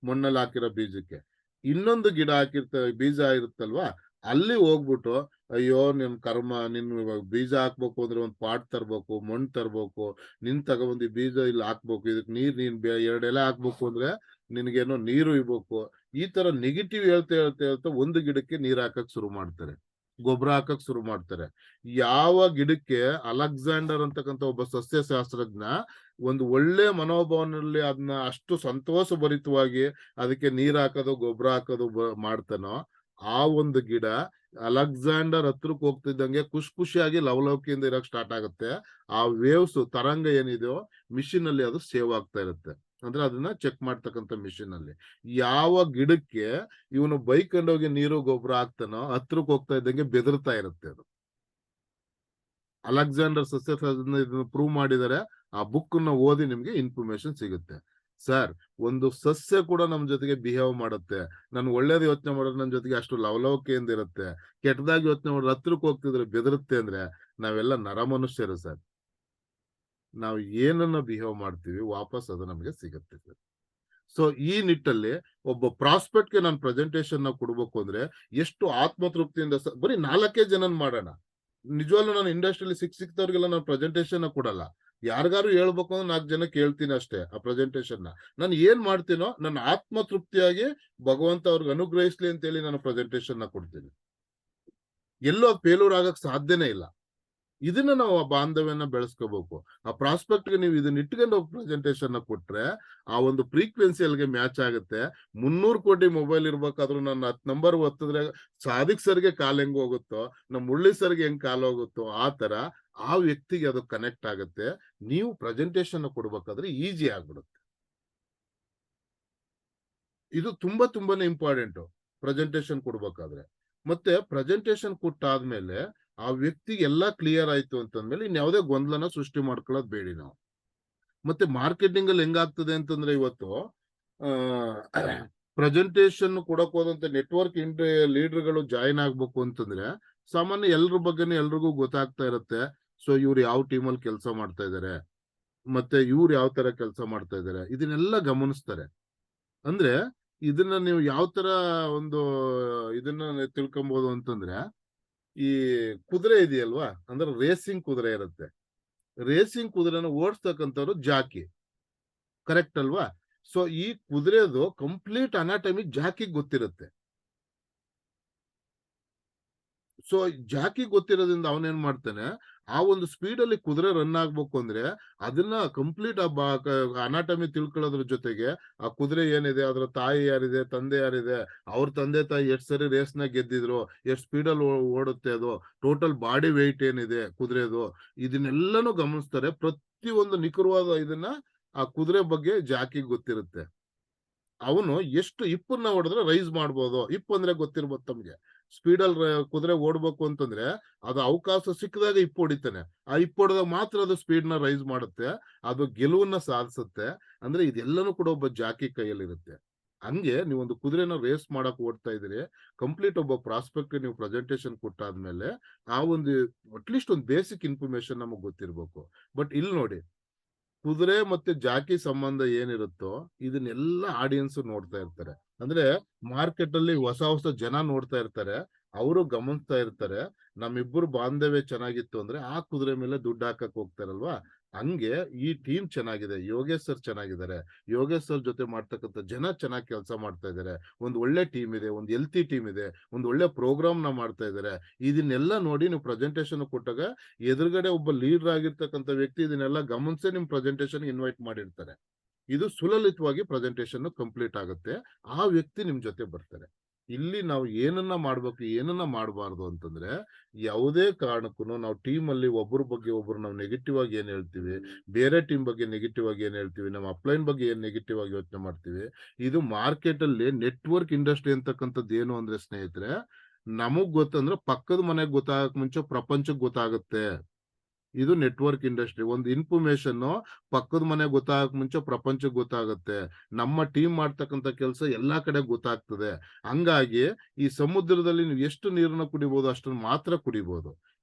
ಮಣ್ಣಲ್ಲಿ ಹಾಕಿರೋ ಬೀಜಕ್ಕೆ. ಇನ್ನೊಂದು ಗಿಡ ಹಾಕಿರ್ತಾರೆ, ಬೀಜ ಇರುತ್ತಲ್ವಾ, ಅಲ್ಲಿ ಹೋಗ್ಬಿಟ್ಟು, ಅಯ್ಯೋ ನಿನ್ ಕರ್ಮ, ನಿನ್ ಬೀಜ ಹಾಕ್ಬೇಕು ಅಂದ್ರೆ ಒಂದ್ ಪಾಟ್ ತರ್ಬೇಕು, ಮಣ್ಣು ತರ್ಬೇಕು, ನಿನ್ ತಗೊಬಂದು ಈ ಬೀಜ ಇಲ್ಲಿ ಹಾಕ್ಬೇಕು, ಇದಕ್ ನೀನ್ 2 ಎಲೆ ಹಾಕ್ಬೇಕು ಅಂದ್ರೆ ನಿನ್ಗೇನೋ ನೀರು ಇರ್ಬೇಕು. ಈ ತರ ನೆಗೆಟಿವ್ ಹೇಳ್ತಾ ಒಂದು ಗಿಡಕ್ಕೆ ನೀರ್ ಹಾಕಕ್ ಶುರು ಮಾಡ್ತಾರೆ, ಗೊಬ್ಬರ ಹಾಕಕ್ ಶುರು ಮಾಡ್ತಾರೆ. ಯಾವ ಗಿಡಕ್ಕೆ ಅಲೆಕ್ಸಾಂಡರ್ ಅಂತಕ್ಕಂಥ ಒಬ್ಬ ಸಸ್ಯಶಾಸ್ತ್ರಜ್ಞ ಒಂದು ಒಳ್ಳೆ ಮನೋಭಾವನಲ್ಲಿ ಅದನ್ನ ಅಷ್ಟು ಸಂತೋಷ ಭರಿತವಾಗಿ ಅದಕ್ಕೆ ನೀರ್ ಹಾಕೋದು, ಗೊಬ್ಬರ ಹಾಕೋದು ಮಾಡ್ತಾನೋ, ಆ ಒಂದು ಗಿಡ ಅಲೆಕ್ಸಾಂಡರ್ ಹತ್ರಕ್ಕೆ ಹೋಗ್ತಿದ್ದಂಗೆ ಖುಷಿಯಾಗಿ ಲವಲವಿಕೆಯಿಂದ ಇರಕ್ ಸ್ಟಾರ್ಟ್ ಆಗುತ್ತೆ. ಆ ವೇವ್ಸ್ ತರಂಗ ಏನಿದೆಯೋ ಮಿಷಿನ್ ಅಲ್ಲಿ ಅದು ಸೇವ್ ಆಗ್ತಾ ಇರುತ್ತೆ. ಅಂದ್ರೆ ಅದನ್ನ ಚೆಕ್ ಮಾಡ್ತಕ್ಕಂಥ ಮಿಷಿನ್ ಅಲ್ಲಿ. ಯಾವ ಗಿಡಕ್ಕೆ ಇವನು ಬೈಕೊಂಡೋಗಿ ನೀರು ಗೊಬ್ಬರ ಹಾಕ್ತಾನೋ, ಹತ್ರಕ್ಕೆ ಹೋಗ್ತಾ ಇದ್ದಂಗೆ ಬೆದರ್ತಾ ಇರುತ್ತೆ ಅದು. ಅಲೆಕ್ಸಾಂಡರ್ ಸಸೆಫ್ ಇದನ್ನ ಪ್ರೂವ್ ಮಾಡಿದರೆ. ಆ ಬುಕ್ ನ ಓದಿ ನಿಮ್ಗೆ ಇನ್ಫಾರ್ಮೇಶನ್ ಸಿಗುತ್ತೆ. ಸರ್, ಒಂದು ಸಸ್ಯ ಕೂಡ ನಮ್ ಜೊತೆಗೆ ಬಿಹೇವ್ ಮಾಡುತ್ತೆ. ನಾನು ಒಳ್ಳೇದು ಯೋಚನೆ ಮಾಡೋದು ನನ್ನ ಜೊತೆಗೆ ಅಷ್ಟು ಲವಲವಿಕೆಯಿಂದ ಇರುತ್ತೆ, ಕೆಟ್ಟದಾಗಿ ಯೋಚನೆ ಮಾಡೋದು ಹತ್ರಕ್ಕೆ ಹೋಗ್ತಿದ್ರೆ ಬೆದರುತ್ತೆ ಅಂದ್ರೆ ನಾವೆಲ್ಲ ನರಮನುಷ್ಯರು ಸರ್. ನಾವು ಏನನ್ನ ಬಿಹೇವ್ ಮಾಡ್ತೀವಿ ವಾಪಸ್ ಅದು ನಮಗೆ ಸಿಗುತ್ತೆ ಸರ್. ಸೊ ಈ ನಿಟ್ಟಲ್ಲಿ ಒಬ್ಬ ಪ್ರಾಸ್ಪೆಕ್ಟ್ ಗೆ ನಾನು ಪ್ರೆಸೆಂಟೇಶನ್ ನ ಕೊಡ್ಬೇಕು ಅಂದ್ರೆ ಎಷ್ಟು ಆತ್ಮತೃಪ್ತಿಯಿಂದ ಬರೀ 4 ಜನನ್ ಮಾಡೋಣ. ನಿಜವಾಗ್ಲೂ ನಾನು ಇಂಡಸ್ಟ್ರಿಯಲ್ಲಿ ಸಿಕ್ತವ್ರಿಗೆಲ್ಲ ನಾನು ಪ್ರೆಸೆಂಟೇಶನ್ ಕೊಡಲ್ಲ. ಯಾರಿಗಾರು ಹೇಳ್ಬೇಕು ಅಂದ್ರೆ 4 ಜನಕ್ಕೆ ಹೇಳ್ತೀನಿ ಅಷ್ಟೇ ಆ ಪ್ರೆಸೆಂಟೇಶನ್ ನ. ನಾನು ಏನ್ ಮಾಡ್ತೀನೋ ನನ್ನ ಆತ್ಮತೃಪ್ತಿಯಾಗಿ ಭಗವಂತ ಅವ್ರಿಗೆ ಅನುಗ್ರಹಿಸ್ಲಿ ಅಂತ ಹೇಳಿ ನಾನು ಪ್ರೆಸೆಂಟೇಶನ್ ನ ಕೊಡ್ತೀನಿ. ಎಲ್ಲೋ ಫೇಲ್ಯೂರ್ ಆಗಕ್ ಸಾಧ್ಯನೇ ಇಲ್ಲ. ಇದನ್ನ ನಾವು ಆ ಬಾಂಧವ್ಯನ ಬೆಳೆಸ್ಕೋಬೇಕು. ಆ ಪ್ರಾಸ್ಪೆಕ್ಟ್ ಗೆ ನೀವು ಇದನ್ನ ಇಟ್ಕೊಂಡು ಪ್ರೆಸೆಂಟೇಶನ್ ನ ಕೊಟ್ರೆ ಆ ಒಂದು ಫ್ರೀಕ್ವೆನ್ಸಿ ಅಲ್ಲಿಗೆ ಮ್ಯಾಚ್ ಆಗುತ್ತೆ. 300 ಕೋಟಿ ಮೊಬೈಲ್ ಇರ್ಬೇಕಾದ್ರೂ ನನ್ನ 10 ನಂಬರ್ ಒತ್ತಿದ್ರೆ ಸಾದಿಕ್ ಸರ್ಗೆ ಕಾಲ್ ಹೆಂಗ್ ಹೋಗುತ್ತೋ, ನಮ್ಮ ಮುರಳಿ ಸರ್ಗೆ ಹೆಂಗ್ ಕಾಲ್ ಹೋಗುತ್ತೋ ಆ ತರ ಆ ವ್ಯಕ್ತಿಗೆ ಅದು ಕನೆಕ್ಟ್ ಆಗುತ್ತೆ. ನೀವು ಪ್ರೆಸೆಂಟೇಶನ್ ಕೊಡ್ಬೇಕಾದ್ರೆ ಈಸಿ ಆಗ್ಬಿಡುತ್ತೆ. ಇದು ತುಂಬಾನೇ ಇಂಪಾರ್ಟೆಂಟ್ ಪ್ರೆಸೆಂಟೇಶನ್ ಕೊಡ್ಬೇಕಾದ್ರೆ. ಮತ್ತೆ ಪ್ರೆಸೆಂಟೇಶನ್ ಕೊಟ್ಟಾದ್ಮೇಲೆ ಆ ವ್ಯಕ್ತಿಗೆ ಎಲ್ಲಾ ಕ್ಲಿಯರ್ ಆಯ್ತು ಅಂತಂದ್ಮೇಲೆ ಇನ್ಯಾವುದೇ ಗೊಂದಲನ ಸೃಷ್ಟಿ ಮಾಡ್ಕೊಳ್ಳೋದು ಬೇಡಿ ನಾವು. ಮತ್ತೆ ಮಾರ್ಕೆಟಿಂಗ್ ಅಲ್ಲಿ ಹೆಂಗಾಗ್ತದೆ ಅಂತಂದ್ರೆ ಇವತ್ತು ಪ್ರೆಸೆಂಟೇಶನ್ ಕೊಡಕ್ ಹೋದಂತ ನೆಟ್ವರ್ಕ್ ಲೀಡರ್ಗಳು ಜಾಯಿನ್ ಆಗ್ಬೇಕು ಅಂತಂದ್ರೆ ಸಾಮಾನ್ಯ ಎಲ್ರ ಬಗ್ಗೆನೂ ಎಲ್ರಿಗೂ ಗೊತ್ತಾಗ್ತಾ ಇರುತ್ತೆ. ಸೊ ಇವ್ರು ಯಾವ ಟೀಮಲ್ಲಿ ಕೆಲಸ ಮಾಡ್ತಾ ಇದಾರೆ, ಮತ್ತೆ ಇವ್ರು ಯಾವ ತರ ಕೆಲಸ ಮಾಡ್ತಾ ಇದಾರೆ, ಇದನ್ನೆಲ್ಲ ಗಮನಿಸ್ತಾರೆ. ಅಂದ್ರೆ ಇದನ್ನ ನೀವು ಯಾವ ತರ ಒಂದು ಇದನ್ನ ತಿಳ್ಕೊಬಹುದು ಅಂತಂದ್ರೆ, ಈ ಕುದುರೆ ಇದೆಯಲ್ವಾ, ಅಂದ್ರೆ ರೇಸಿಂಗ್ ಕುದುರೆ ಇರುತ್ತೆ. ರೇಸಿಂಗ್ ಕುದುರೆನ ಓಡಿಸ್ತಕ್ಕಂಥವ್ರು ಜಾಕಿ, ಕರೆಕ್ಟ್ ಅಲ್ವಾ? ಸೊ ಈ ಕುದುರೆದು ಕಂಪ್ಲೀಟ್ ಅನಾಟಮಿ ಜಾಕಿಗೆ ಗೊತ್ತಿರುತ್ತೆ. ಸೊ ಜಾಕಿ ಗೊತ್ತಿರೋದ್ರಿಂದ ಅವನೇನ್ ಮಾಡ್ತಾನೆ, ಆ ಒಂದು ಸ್ಪೀಡ್ ಅಲ್ಲಿ ಕುದುರೆ ರನ್ ಆಗ್ಬೇಕು ಅಂದ್ರೆ ಅದನ್ನ ಕಂಪ್ಲೀಟ್ ಅನಾಟಮಿ ತಿಳ್ಕೊಳ್ಳೋದ್ರ ಜೊತೆಗೆ ಆ ಕುದುರೆ ಏನಿದೆ, ಅದ್ರ ತಾಯಿ ಯಾರಿದೆ, ತಂದೆ ಯಾರಿದೆ, ಅವ್ರ ತಂದೆ ತಾಯಿ ಎಷ್ಟ್ ಸರಿ ರೇಸ್ ನ ಗೆದ್ದಿದ್ರು, ಎಷ್ಟ್ ಸ್ಪೀಡ್ ಅಲ್ಲಿ ಓಡುತ್ತೆ, ಅದು ಟೋಟಲ್ ಬಾಡಿ ವೆಯ್ಟ್ ಏನಿದೆ ಕುದುರೆದು, ಇದನ್ನೆಲ್ಲನೂ ಗಮನಿಸ್ತಾರೆ. ಪ್ರತಿಯೊಂದು ನಿಖರವಾದ ಇದನ್ನ ಆ ಕುದುರೆ ಬಗ್ಗೆ ಜಾಕಿಗೆ ಗೊತ್ತಿರುತ್ತೆ. ಅವನು ಎಷ್ಟು ಇಪ್ಪನ್ನ ಹೊಡೆದ್ರೆ ರೈಸ್ ಮಾಡ್ಬೋದು. ಅಂದ್ರೆ ಗೊತ್ತಿರ್ಬೋದು ತಮ್ಗೆ. ಸ್ಪೀಡಲ್ಲಿ ಕುದುರೆ ಓಡ್ಬೇಕು ಅಂತಂದ್ರೆ ಅದು ಅವಕಾಶ ಸಿಕ್ಕಿದಾಗ ಹೊಡಿತಾನೆ. ಆ ಹೊಡೆದಾಗ ಮಾತ್ರ ಅದು ಸ್ಪೀಡ್ ನ ರೈಸ್ ಮಾಡುತ್ತೆ, ಅದು ಗೆಲುವನ್ನ ಸಾಧಿಸುತ್ತೆ. ಅಂದ್ರೆ ಇದೆಲ್ಲನೂ ಕೂಡ ಒಬ್ಬ ಜಾಕಿ ಕೈಯಲ್ಲಿರುತ್ತೆ. ಹಂಗೆ ನೀವೊಂದು ಕುದುರೆನ ರೇಸ್ ಮಾಡಕ್ ಓಡ್ತಾ ಇದೀರಿ, ಕಂಪ್ಲೀಟ್ ಒಬ್ಬ ಪ್ರಾಸ್ಪೆಕ್ಟ್ ನೀವು ಪ್ರೆಸೆಂಟೇಶನ್ ಕೊಟ್ಟಾದ್ಮೇಲೆ ಆ ಒಂದು ಅಟ್ಲೀಸ್ಟ್ ಒಂದು ಬೇಸಿಕ್ ಇನ್ಫಾರ್ಮೇಶನ್ ನಮಗ್ ಗೊತ್ತಿರ್ಬೇಕು. ಬಟ್ ಇಲ್ಲಿ ನೋಡಿ, ಕುದುರೆ ಮತ್ತೆ ಜಾಕಿ ಸಂಬಂಧ ಏನಿರುತ್ತೋ ಇದನ್ನೆಲ್ಲ ಆಡಿಯನ್ಸ್ ನೋಡ್ತಾ ಇರ್ತಾರೆ. ಅಂದ್ರೆ ಮಾರ್ಕೆಟ್ ಅಲ್ಲಿ ಹೊಸ ಜನ ನೋಡ್ತಾ ಇರ್ತಾರೆ, ಅವರು ಗಮನಿಸ್ತಾ ಇರ್ತಾರೆ. ನಮ್ಮಿಬ್ಬರು ಬಾಂಧವ್ಯ ಚೆನ್ನಾಗಿತ್ತು ಅಂದ್ರೆ ಆ ಕುದುರೆ ಮೇಲೆ ದುಡ್ಡು ಹಾಕಕ್ ಹೋಗ್ತಾರಲ್ವಾ. ಹಂಗೆ ಈ ಟೀಮ್ ಚೆನ್ನಾಗಿದೆ, ಯೋಗೇಶ್ ಸರ್ ಚೆನ್ನಾಗಿದ್ದಾರೆ, ಯೋಗೇಶ್ ಸರ್ ಜೊತೆ ಮಾಡ್ತಕ್ಕಂಥ ಜನ ಚೆನ್ನಾಗಿ ಕೆಲಸ ಮಾಡ್ತಾ ಇದಾರೆ, ಒಂದು ಒಳ್ಳೆ ಟೀಮ್ ಇದೆ, ಒಂದು ಹೆಲ್ತಿ ಟೀಮ್ ಇದೆ, ಒಂದು ಒಳ್ಳೆ ಪ್ರೋಗ್ರಾಮ್ ನ ಮಾಡ್ತಾ ಇದಾರೆ. ಇದನ್ನೆಲ್ಲ ನೋಡಿ ನೀವು ಪ್ರೆಸೆಂಟೇಶನ್ ಕೊಟ್ಟಾಗ ಎದುರುಗಡೆ ಒಬ್ಬ ಲೀಡರ್ ಆಗಿರ್ತಕ್ಕಂಥ ವ್ಯಕ್ತಿ ಇದನ್ನೆಲ್ಲ ಗಮನಿಸಿ ನಿಮ್ ಪ್ರೆಸೆಂಟೇಶನ್ ಇನ್ವೈಟ್ ಮಾಡಿರ್ತಾರೆ. ಇದು ಸುಲಲಿತವಾಗಿ ಪ್ರೆಸೆಂಟೇಶನ್ ಕಂಪ್ಲೀಟ್ ಆಗುತ್ತೆ. ಆ ವ್ಯಕ್ತಿ ನಿಮ್ ಜೊತೆ ಬರ್ತಾರೆ. ಇಲ್ಲಿ ನಾವು ಏನನ್ನ ಮಾಡ್ಬೇಕು, ಏನನ್ನ ಮಾಡಬಾರ್ದು ಅಂತಂದ್ರೆ, ಯಾವುದೇ ಕಾರಣಕ್ಕೂ ನಾವು ಟೀಮ್ ಅಲ್ಲಿ ಒಬ್ಬರ ಬಗ್ಗೆ ಒಬ್ರು ನಾವು ನೆಗೆಟಿವ್ ಆಗಿ ಏನ್ ಹೇಳ್ತೀವಿ, ಬೇರೆ ಟೀಮ್ ಬಗ್ಗೆ ನೆಗೆಟಿವ್ ಆಗಿ ಏನ್ ಹೇಳ್ತೀವಿ, ನಮ್ಮ ಅಪ್ಲೈನ್ ಬಗ್ಗೆ ಏನ್ ನೆಗೆಟಿವ್ ಆಗಿ ಯೋಚನೆ ಮಾಡ್ತೀವಿ, ಇದು ಮಾರ್ಕೆಟ್ ಅಲ್ಲಿ ನೆಟ್ವರ್ಕ್ ಇಂಡಸ್ಟ್ರಿ ಅಂತಕ್ಕಂಥದ್ದು ಏನು ಅಂದ್ರೆ ಸ್ನೇಹಿತರೆ, ನಮಗ್ ಗೊತ್ತಂದ್ರೆ ಪಕ್ಕದ ಮನೆಗೆ ಗೊತ್ತಾಗಕ್ ಮುಂಚೆ ಪ್ರಪಂಚಕ್ಕೆ ಗೊತ್ತಾಗುತ್ತೆ. ಇದು ನೆಟ್ವರ್ಕ್ ಇಂಡಸ್ಟ್ರಿ. ಒಂದು ಇನ್ಫಾರ್ಮೇಶನ್ ಪಕ್ಕದ ಮನೆ ಗೊತ್ತಾಗಕ್ ಮುಂಚೆ ಪ್ರಪಂಚಕ್ಕೆ ಗೊತ್ತಾಗುತ್ತೆ. ನಮ್ಮ ಟೀಮ್ ಮಾಡ್ತಕ್ಕಂಥ ಕೆಲಸ ಎಲ್ಲಾ ಕಡೆ ಗೊತ್ತಾಗ್ತದೆ. ಹಂಗಾಗಿ ಈ ಸಮುದ್ರದಲ್ಲಿ ನೀವು ಎಷ್ಟು ನೀರನ್ನ ಕುಡಿಬಹುದು ಅಷ್ಟನ್ನು ಮಾತ್ರ ಕುಡಿಬಹುದು.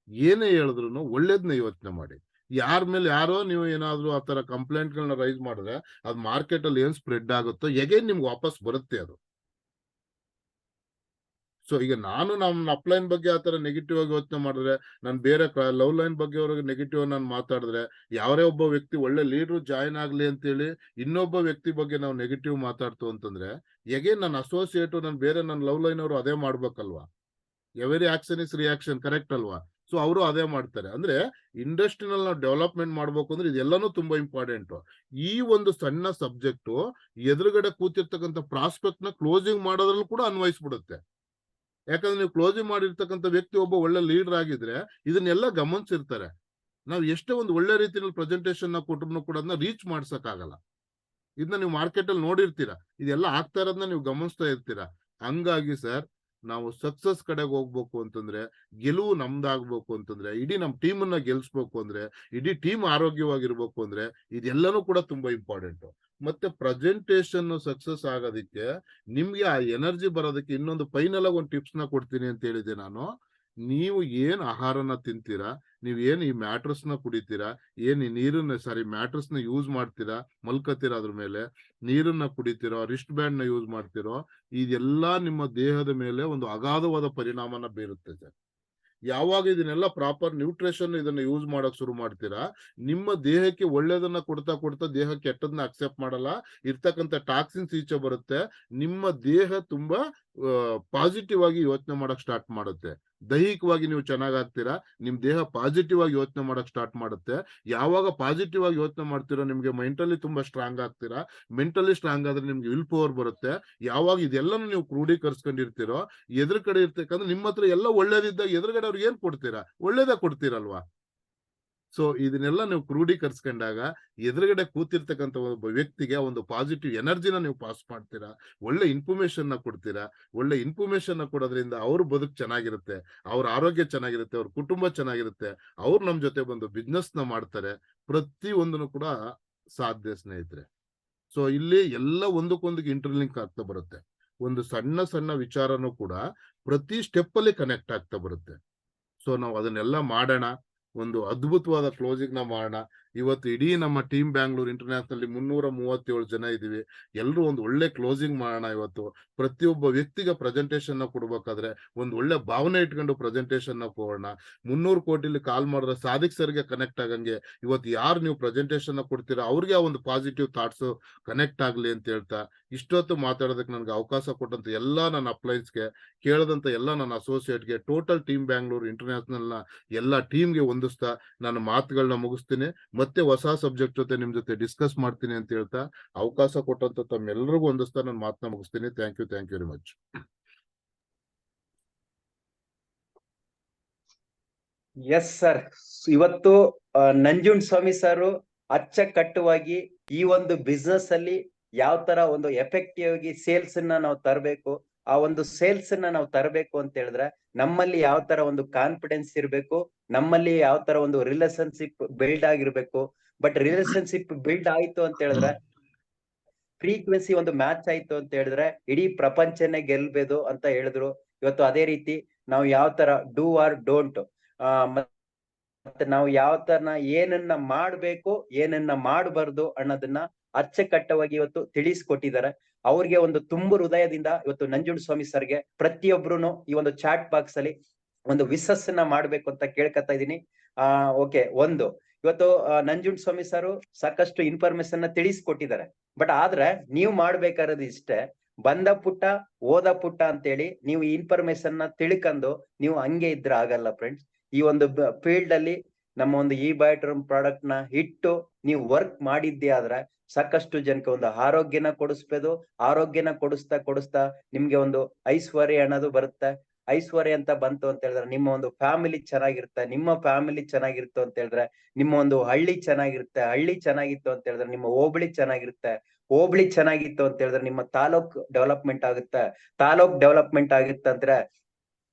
ಏನೇ ಹೇಳಿದ್ರು ಒಳ್ಳೇದನ್ನ ಯೋಚನೆ ಮಾಡಿ. ಯಾರ ಮೇಲೆ ಯಾರೋ ನೀವು ಏನಾದ್ರು ಆತರ ಕಂಪ್ಲೇಂಟ್ ಗಳನ್ನ ರೈಸ್ ಮಾಡಿದ್ರೆ ಅದು ಮಾರ್ಕೆಟ್ ಅಲ್ಲಿ ಏನ್ ಸ್ಪ್ರೆಡ್ ಆಗುತ್ತೋ ಎಗೇನ್ ನಿಮ್ಗೆ ವಾಪಸ್ ಬರುತ್ತೆ ಅದು. ಸೊ ಈಗ ನಾನು ನಮ್ಮ ಅಪ್ಲೈನ್ ಬಗ್ಗೆ ಆತರ ನೆಗೆಟಿವ್ ಆಗಿ ಯೋಚನೆ ಮಾಡಿದ್ರೆ, ನಾನು ಬೇರೆ ಲವ್ ಲೈನ್ ಬಗ್ಗೆ ಅವ್ರಿಗೆ ನೆಗೆಟಿವ್ ನಾನು ಮಾತಾಡಿದ್ರೆ, ಯಾರೇ ಒಬ್ಬ ವ್ಯಕ್ತಿ ಒಳ್ಳೆ ಲೀಡರ್ ಜಾಯಿನ್ ಆಗ್ಲಿ ಅಂತೇಳಿ ಇನ್ನೊಬ್ಬ ವ್ಯಕ್ತಿ ಬಗ್ಗೆ ನಾವು ನೆಗೆಟಿವ್ ಮಾತಾಡ್ತು ಅಂತಂದ್ರೆ, ಎಗೇನ್ ನನ್ನ ಅಸೋಸಿಯೇಟ್ ನಾನು ಬೇರೆ ನನ್ನ ಲವ್ ಲೈನ್ ಅವರು ಅದೇ ಮಾಡ್ಬೇಕಲ್ವಾ. Every action is reaction, correct ಅಲ್ವಾ? ಸೊ ಅವರು ಅದೇ ಮಾಡ್ತಾರೆ. ಅಂದ್ರೆ ಇಂಡಸ್ಟ್ರಿನಲ್ಲಿ ನಾವು ಡೆವಲಪ್ಮೆಂಟ್ ಮಾಡ್ಬೇಕು ಅಂದ್ರೆ ಇದೆಲ್ಲಾನು ತುಂಬಾ ಇಂಪಾರ್ಟೆಂಟ್. ಈ ಒಂದು ಸಣ್ಣ ಸಬ್ಜೆಕ್ಟ್ ಎದುರುಗಡೆ ಕೂತಿರ್ತಕ್ಕಂಥ ಪ್ರಾಸ್ಪೆಕ್ಟ್ ನ ಕ್ಲೋಸಿಂಗ್ ಮಾಡೋದ್ರಲ್ಲೂ ಕೂಡ ಅನ್ವಯಿಸ್ಬಿಡುತ್ತೆ. ಯಾಕಂದ್ರೆ ನೀವು ಕ್ಲೋಸಿಂಗ್ ಮಾಡಿರ್ತಕ್ಕಂಥ ವ್ಯಕ್ತಿ ಒಬ್ಬ ಒಳ್ಳೆ ಲೀಡರ್ ಆಗಿದ್ರೆ ಇದನ್ನೆಲ್ಲ ಗಮನಿಸಿರ್ತಾರೆ. ನಾವು ಎಷ್ಟೇ ಒಂದು ಒಳ್ಳೆ ರೀತಿಯಲ್ಲಿ ಪ್ರೆಸೆಂಟೇಶನ್ ನ ಕೊಟ್ಟರು ಕೂಡ ಅದನ್ನ ರೀಚ್ ಮಾಡ್ಸಕ್ ಆಗಲ್ಲ. ಇದನ್ನ ನೀವು ಮಾರ್ಕೆಟ್ ಅಲ್ಲಿ ನೋಡಿರ್ತೀರಾ, ಇದೆಲ್ಲ ಆಗ್ತಾ ಇರೋದನ್ನ ನೀವು ಗಮನಿಸ್ತಾ ಇರ್ತೀರಾ. ಹಂಗಾಗಿ ಸರ್, ನಾವು ಸಕ್ಸಸ್ ಕಡೆಗೆ ಹೋಗ್ಬೇಕು ಅಂತಂದ್ರೆ, ಗೆಲುವು ನಮ್ದಾಗ್ಬೇಕು ಅಂತಂದ್ರೆ, ಇಡೀ ನಮ್ ಟೀಮ್ ಅನ್ನ ಗೆಲ್ಸ್ಬೇಕು ಅಂದ್ರೆ, ಇಡೀ ಟೀಮ್ ಆರೋಗ್ಯವಾಗಿರ್ಬೇಕು ಅಂದ್ರೆ, ಇದೆಲ್ಲನೂ ಕೂಡ ತುಂಬಾ ಇಂಪಾರ್ಟೆಂಟ್. ಮತ್ತೆ ಪ್ರೆಸೆಂಟೇಶನ್ ಸಕ್ಸಸ್ ಆಗೋದಕ್ಕೆ ನಿಮ್ಗೆ ಆ ಎನರ್ಜಿ ಬರೋದಕ್ಕೆ ಇನ್ನೊಂದು ಫೈನಲ್ ಆಗಿ ಒಂದು ಟಿಪ್ಸ್ ನ ಕೊಡ್ತೀನಿ ಅಂತ ಹೇಳಿದೆ ನಾನು. ನೀವು ಏನ್ ಆಹಾರನ ತಿಂತೀರಾ, ನೀವ್ ಏನ್ ಈ ಮ್ಯಾಟ್ರಸ್ ನ ಕುಡಿತೀರಾ, ಏನ್ ಈ ನೀರನ್ನ ಮ್ಯಾಟ್ರಸ್ ನ ಯೂಸ್ ಮಾಡ್ತೀರಾ, ಮಲ್ಕತ್ತೀರಾ ಅದ್ರ ಮೇಲೆ, ನೀರನ್ನ ಕುಡಿತೀರೋ, ರಿಸ್ಟ್ ಬ್ಯಾಂಡ್ ನ ಯೂಸ್ ಮಾಡ್ತಿರೋ, ಇದೆಲ್ಲಾ ನಿಮ್ಮ ದೇಹದ ಮೇಲೆ ಒಂದು ಅಗಾಧವಾದ ಪರಿಣಾಮನ ಬೀರುತ್ತೆ ಸರ್. ಯಾವಾಗ ಇದನ್ನೆಲ್ಲ ಪ್ರಾಪರ್ ನ್ಯೂಟ್ರಿಷನ್ ಇದನ್ನ ಯೂಸ್ ಮಾಡಕ್ ಶುರು ಮಾಡ್ತೀರಾ, ನಿಮ್ಮ ದೇಹಕ್ಕೆ ಒಳ್ಳೇದನ್ನ ಕೊಡ್ತಾ ಕೊಡ್ತಾ ದೇಹ ಕೆಟ್ಟದನ್ನ ಅಕ್ಸೆಪ್ಟ್ ಮಾಡಲ್ಲ, ಇರ್ತಕ್ಕಂಥ ಟಾಕ್ಸಿನ್ಸ್ ಈಚೆ ಬರುತ್ತೆ, ನಿಮ್ಮ ದೇಹ ತುಂಬಾ ಪಾಸಿಟಿವ್ ಆಗಿ ಯೋಚನೆ ಮಾಡಕ್ ಸ್ಟಾರ್ಟ್ ಮಾಡುತ್ತೆ. ದೈಹಿಕವಾಗಿ ನೀವು ಚೆನ್ನಾಗಾಗ್ತೀರಾ, ನಿಮ್ ದೇಹ ಪಾಸಿಟಿವ್ ಆಗಿ ಯೋಚನೆ ಮಾಡಕ್ ಸ್ಟಾರ್ಟ್ ಮಾಡುತ್ತೆ. ಯಾವಾಗ ಪಾಸಿಟಿವ್ ಆಗಿ ಯೋಚನೆ ಮಾಡ್ತೀರೋ ನಿಮ್ಗೆ ಮೆಂಟಲಿ ತುಂಬಾ ಸ್ಟ್ರಾಂಗ್ ಆಗ್ತೀರಾ. ಮೆಂಟಲಿ ಸ್ಟ್ರಾಂಗ್ ಆದ್ರೆ ನಿಮ್ಗೆ ವಿಲ್ ಪವರ್ ಬರುತ್ತೆ. ಯಾವಾಗ ಇದೆಲ್ಲನೂ ನೀವು ಕ್ರೋಢೀಕರಿಸ್ಕೊಂಡಿರ್ತೀರೋ, ಎದುರು ಕಡೆ ಇರ್ತಕ್ಕಂದ್ರೆ ನಿಮ್ಮ ಹತ್ರ ಎಲ್ಲ ಒಳ್ಳೇದಿದ್ದಾಗ ಎದುರುಗಡೆ ಅವ್ರಿಗೆ ಏನ್ ಕೊಡ್ತೀರಾ, ಒಳ್ಳೇದೇ ಕೊಡ್ತೀರಲ್ವಾ. ಸೊ ಇದನ್ನೆಲ್ಲ ನೀವು ಕ್ರೋಢೀಕರಿಸ್ಕೊಂಡಾಗ ಎದುರುಗಡೆ ಕೂತಿರ್ತಕ್ಕಂಥ ಒಬ್ಬ ವ್ಯಕ್ತಿಗೆ ಒಂದು ಪಾಸಿಟಿವ್ ಎನರ್ಜಿನ ನೀವು ಪಾಸ್ ಮಾಡ್ತೀರಾ, ಒಳ್ಳೆ ಇನ್ಫಾರ್ಮೇಶನ್ ನ ಕೊಡ್ತೀರಾ. ಒಳ್ಳೆ ಇನ್ಫಾರ್ಮೇಶನ್ ನ ಕೊಡೋದ್ರಿಂದ ಅವ್ರ ಬದುಕು ಚೆನ್ನಾಗಿರುತ್ತೆ, ಅವ್ರ ಆರೋಗ್ಯ ಚೆನ್ನಾಗಿರುತ್ತೆ, ಅವ್ರ ಕುಟುಂಬ ಚೆನ್ನಾಗಿರುತ್ತೆ, ಅವ್ರು ನಮ್ ಜೊತೆ ಬಂದು ಬಿಸ್ನೆಸ್ ನ ಮಾಡ್ತಾರೆ. ಪ್ರತಿ ಒಂದನ್ನು ಕೂಡ ಸಾಧ್ಯ ಸ್ನೇಹಿತರೆ. ಸೊ ಇಲ್ಲಿ ಎಲ್ಲ ಒಂದಕ್ಕೊಂದಕ್ಕೆ ಇಂಟರ್ಲಿಂಕ್ ಆಗ್ತಾ ಬರುತ್ತೆ. ಒಂದು ಸಣ್ಣ ಸಣ್ಣ ವಿಚಾರನೂ ಕೂಡ ಪ್ರತಿ ಸ್ಟೆಪ್ ಅಲ್ಲಿ ಕನೆಕ್ಟ್ ಆಗ್ತಾ ಬರುತ್ತೆ. ಸೊ ನಾವು ಅದನ್ನೆಲ್ಲ ಮಾಡೋಣ, ಒಂದು ಅದ್ಭುತವಾದ ಕ್ಲೋಸಿಂಗ್ ನ ಮಾಡೋಣ. ಇವತ್ತು ಇಡೀ ನಮ್ಮ ಟೀಮ್ ಬ್ಯಾಂಗ್ಳೂರ್ ಇಂಟರ್ನ್ಯಾಷನಲ್ 337 ಜನ ಇದೀವಿ. ಎಲ್ರು ಒಂದು ಒಳ್ಳೆ ಕ್ಲೋಸಿಂಗ್ ಮಾಡೋಣ. ಇವತ್ತು ಪ್ರತಿಯೊಬ್ಬ ವ್ಯಕ್ತಿಗೆ ಪ್ರೆಸೆಂಟೇಶನ್ ನ ಕೊಡ್ಬೇಕಾದ್ರೆ ಒಂದು ಒಳ್ಳೆ ಭಾವನೆ ಇಟ್ಕೊಂಡು ಪ್ರೆಸೆಂಟೇಶನ್ ನ ಕೊಡೋಣ. 300 ಕೋಟಿಲಿ ಕಾಲ್ ಮಾಡಿದ್ರೆ ಸಾದಿಕ್ ಸರ್ಗೆ ಕನೆಕ್ಟ್ ಆಗಂಗೆ ಇವತ್ತು ಯಾರು ನೀವು ಪ್ರೆಸೆಂಟೇಶನ್ ನ ಕೊಡ್ತೀರಾ ಅವ್ರಿಗೆ ಒಂದು ಪಾಸಿಟಿವ್ ಥಾಟ್ಸ್ ಕನೆಕ್ಟ್ ಆಗ್ಲಿ ಅಂತ ಹೇಳ್ತಾ, ಇಷ್ಟೊತ್ತು ಮಾತಾಡೋದಕ್ಕೆ ನನಗೆ ಅವಕಾಶ ಕೊಟ್ಟಂತ ಎಲ್ಲಾ ನನ್ನ ಅಪ್ಲೈನ್ಸ್ಗೆ, ಕೇಳದಂತ ಎಲ್ಲ ನನ್ನ ಅಸೋಸಿಯೇಟ್ಗೆ, ಟೋಟಲ್ ಟೀಮ್ ಬ್ಯಾಂಗ್ಳೂರ್ ಇಂಟರ್ನ್ಯಾಷನಲ್ ನ ಎಲ್ಲ ಟೀಮ್ಗೆ ಹೊಂದಿಸ್ತಾ ನನ್ನ ಮಾತುಗಳನ್ನ ಮುಗಿಸ್ತೀನಿ. ಮತ್ತೆ ಹೊಸ ಸಬ್ಜೆಕ್ಟ್ ಜೊತೆ ನಿಮ್ ಜೊತೆ ಡಿಸ್ಕಸ್ ಮಾಡ್ತೀನಿ ಅಂತ ಹೇಳ್ತಾ, ಅವಕಾಶ ಕೊಟ್ಟಂತ ತಮ್ಮೆಲ್ಲರಿಗೂ ಹೊಂದಿಸ್ತಾ ನನ್ನ ಮಾತನ್ನ ಮುಗಿಸ್ತೀನಿ. Thank you very much. Yes sir, ಇವತ್ತು ನಂಜುಂಡ್ ಸ್ವಾಮಿ ಸರ್ ಅಚ್ಚಕಟ್ಟುವಾಗಿ ಈ ಒಂದು ಬಿಸ್ನೆಸ್ ಅಲ್ಲಿ ಯಾವ ತರ ಒಂದು ಎಫೆಕ್ಟಿವ್ ಆಗಿ ಸೇಲ್ಸ್ ನ ನಾವು ತರಬೇಕು, ಆ ಒಂದು ಸೇಲ್ಸ್ ನ ನಾವು ತರಬೇಕು ಅಂತ ಹೇಳಿದ್ರೆ ನಮ್ಮಲ್ಲಿ ಯಾವ ತರ ಒಂದು ಕಾನ್ಫಿಡೆನ್ಸ್ ಇರಬೇಕು, ನಮ್ಮಲ್ಲಿ ಯಾವ ತರ ಒಂದು ರಿಲೇಶನ್ಶಿಪ್ ಬಿಲ್ಡ್ ಆಗಿರ್ಬೇಕು. ಬಟ್ ರಿಲೇಶನ್ಶಿಪ್ ಬಿಲ್ಡ್ ಆಯ್ತು ಅಂತ ಹೇಳಿದ್ರೆ, ಫ್ರೀಕ್ವೆನ್ಸಿ ಒಂದು ಮ್ಯಾಚ್ ಆಯ್ತು ಅಂತ ಹೇಳಿದ್ರೆ ಇಡೀ ಪ್ರಪಂಚನೇ ಗೆಲ್ಬೇಕು ಅಂತ ಹೇಳಿದ್ರು. ಇವತ್ತು ಅದೇ ರೀತಿ ನಾವು ಯಾವ ತರ ಡೂ ಆರ್ ಡೋಂಟ್, ಮತ್ತೆ ನಾವು ಯಾವ ತರ ಏನನ್ನ ಮಾಡ್ಬೇಕು ಏನನ್ನ ಮಾಡಬಾರ್ದು ಅನ್ನೋದನ್ನ ಅಚ್ಚಕಟ್ಟವಾಗಿ ಇವತ್ತು ತಿಳಿಸ್ಕೊಟ್ಟಿದ್ದಾರೆ. ಅವ್ರಿಗೆ ಒಂದು ತುಂಬು ಹೃದಯದಿಂದ ಇವತ್ತು ನಂಜುಂಡ ಸ್ವಾಮಿ ಸರ್ಗೆ ಪ್ರತಿಯೊಬ್ರು ಈ ಒಂದು ಚಾಟ್ ಬಾಕ್ಸ್ ಅಲ್ಲಿ ಒಂದು ವಿಶಸ್ಸನ್ನ ಮಾಡ್ಬೇಕು ಅಂತ ಕೇಳ್ಕೊತಾ ಇದೀನಿ. ಓಕೆ, ಒಂದು ಇವತ್ತು ನಂಜುಂಡ ಸ್ವಾಮಿ ಸರ್ ಸಾಕಷ್ಟು ಇನ್ಫಾರ್ಮೇಶನ್ ನ ತಿಳಿಸ್ಕೊಟ್ಟಿದ್ದಾರೆ. ಬಟ್ ಆದ್ರೆ ನೀವು ಮಾಡ್ಬೇಕಾಗಿರೋದು ಇಷ್ಟೇ, ಬಂದ ಪುಟ್ಟ ಓದ ಪುಟ್ಟ ಅಂತೇಳಿ ನೀವು ಈ ಇನ್ಫಾರ್ಮೇಶನ್ ನ ತಿಳ್ಕೊಂಡು ನೀವು ಹಂಗೆ ಇದ್ರೆ ಆಗಲ್ಲ ಫ್ರೆಂಡ್ಸ್. ಈ ಒಂದು ಫೀಲ್ಡ್ ಅಲ್ಲಿ ನಮ್ಮ ಒಂದು ಈ ಬಯೋಟ್ರಮ್ ಪ್ರಾಡಕ್ಟ್ ನ ಇಟ್ಟು ನೀವು ವರ್ಕ್ ಮಾಡಿದ್ದೆ ಆದ್ರೆ ಸಾಕಷ್ಟು ಜನಕ್ಕೆ ಒಂದು ಆರೋಗ್ಯನ ಕೊಡಿಸ್ಬೋದು. ಆರೋಗ್ಯನ ಕೊಡಿಸ್ತಾ ನಿಮ್ಗೆ ಒಂದು ಐಶ್ವರ್ಯ ಅನ್ನೋದು ಬರುತ್ತೆ. ಐಶ್ವರ್ಯ ಅಂತ ಬಂತು ಅಂತ ಹೇಳಿದ್ರೆ ನಿಮ್ಮ ಒಂದು ಫ್ಯಾಮಿಲಿ ಚೆನ್ನಾಗಿರುತ್ತೆ, ನಿಮ್ಮ ಫ್ಯಾಮಿಲಿ ಚೆನ್ನಾಗಿರುತ್ತೆ ಅಂತ ಹೇಳಿದ್ರೆ ನಿಮ್ಮ ಒಂದು ಹಳ್ಳಿ ಚೆನ್ನಾಗಿರುತ್ತೆ, ಹಳ್ಳಿ ಚೆನ್ನಾಗಿತ್ತು ಅಂತ ಹೇಳಿದ್ರೆ ನಿಮ್ಮ ಹೋಬಳಿ ಚೆನ್ನಾಗಿರುತ್ತೆ, ಹೋಬಳಿ ಚೆನ್ನಾಗಿತ್ತು ಅಂತ ಹೇಳಿದ್ರೆ ನಿಮ್ಮ ತಾಲೂಕ್ ಡೆವಲಪ್ಮೆಂಟ್ ಆಗುತ್ತೆ, ತಾಲೂಕ್ ಡೆವಲಪ್ಮೆಂಟ್ ಆಗುತ್ತೆ ಅಂದ್ರೆ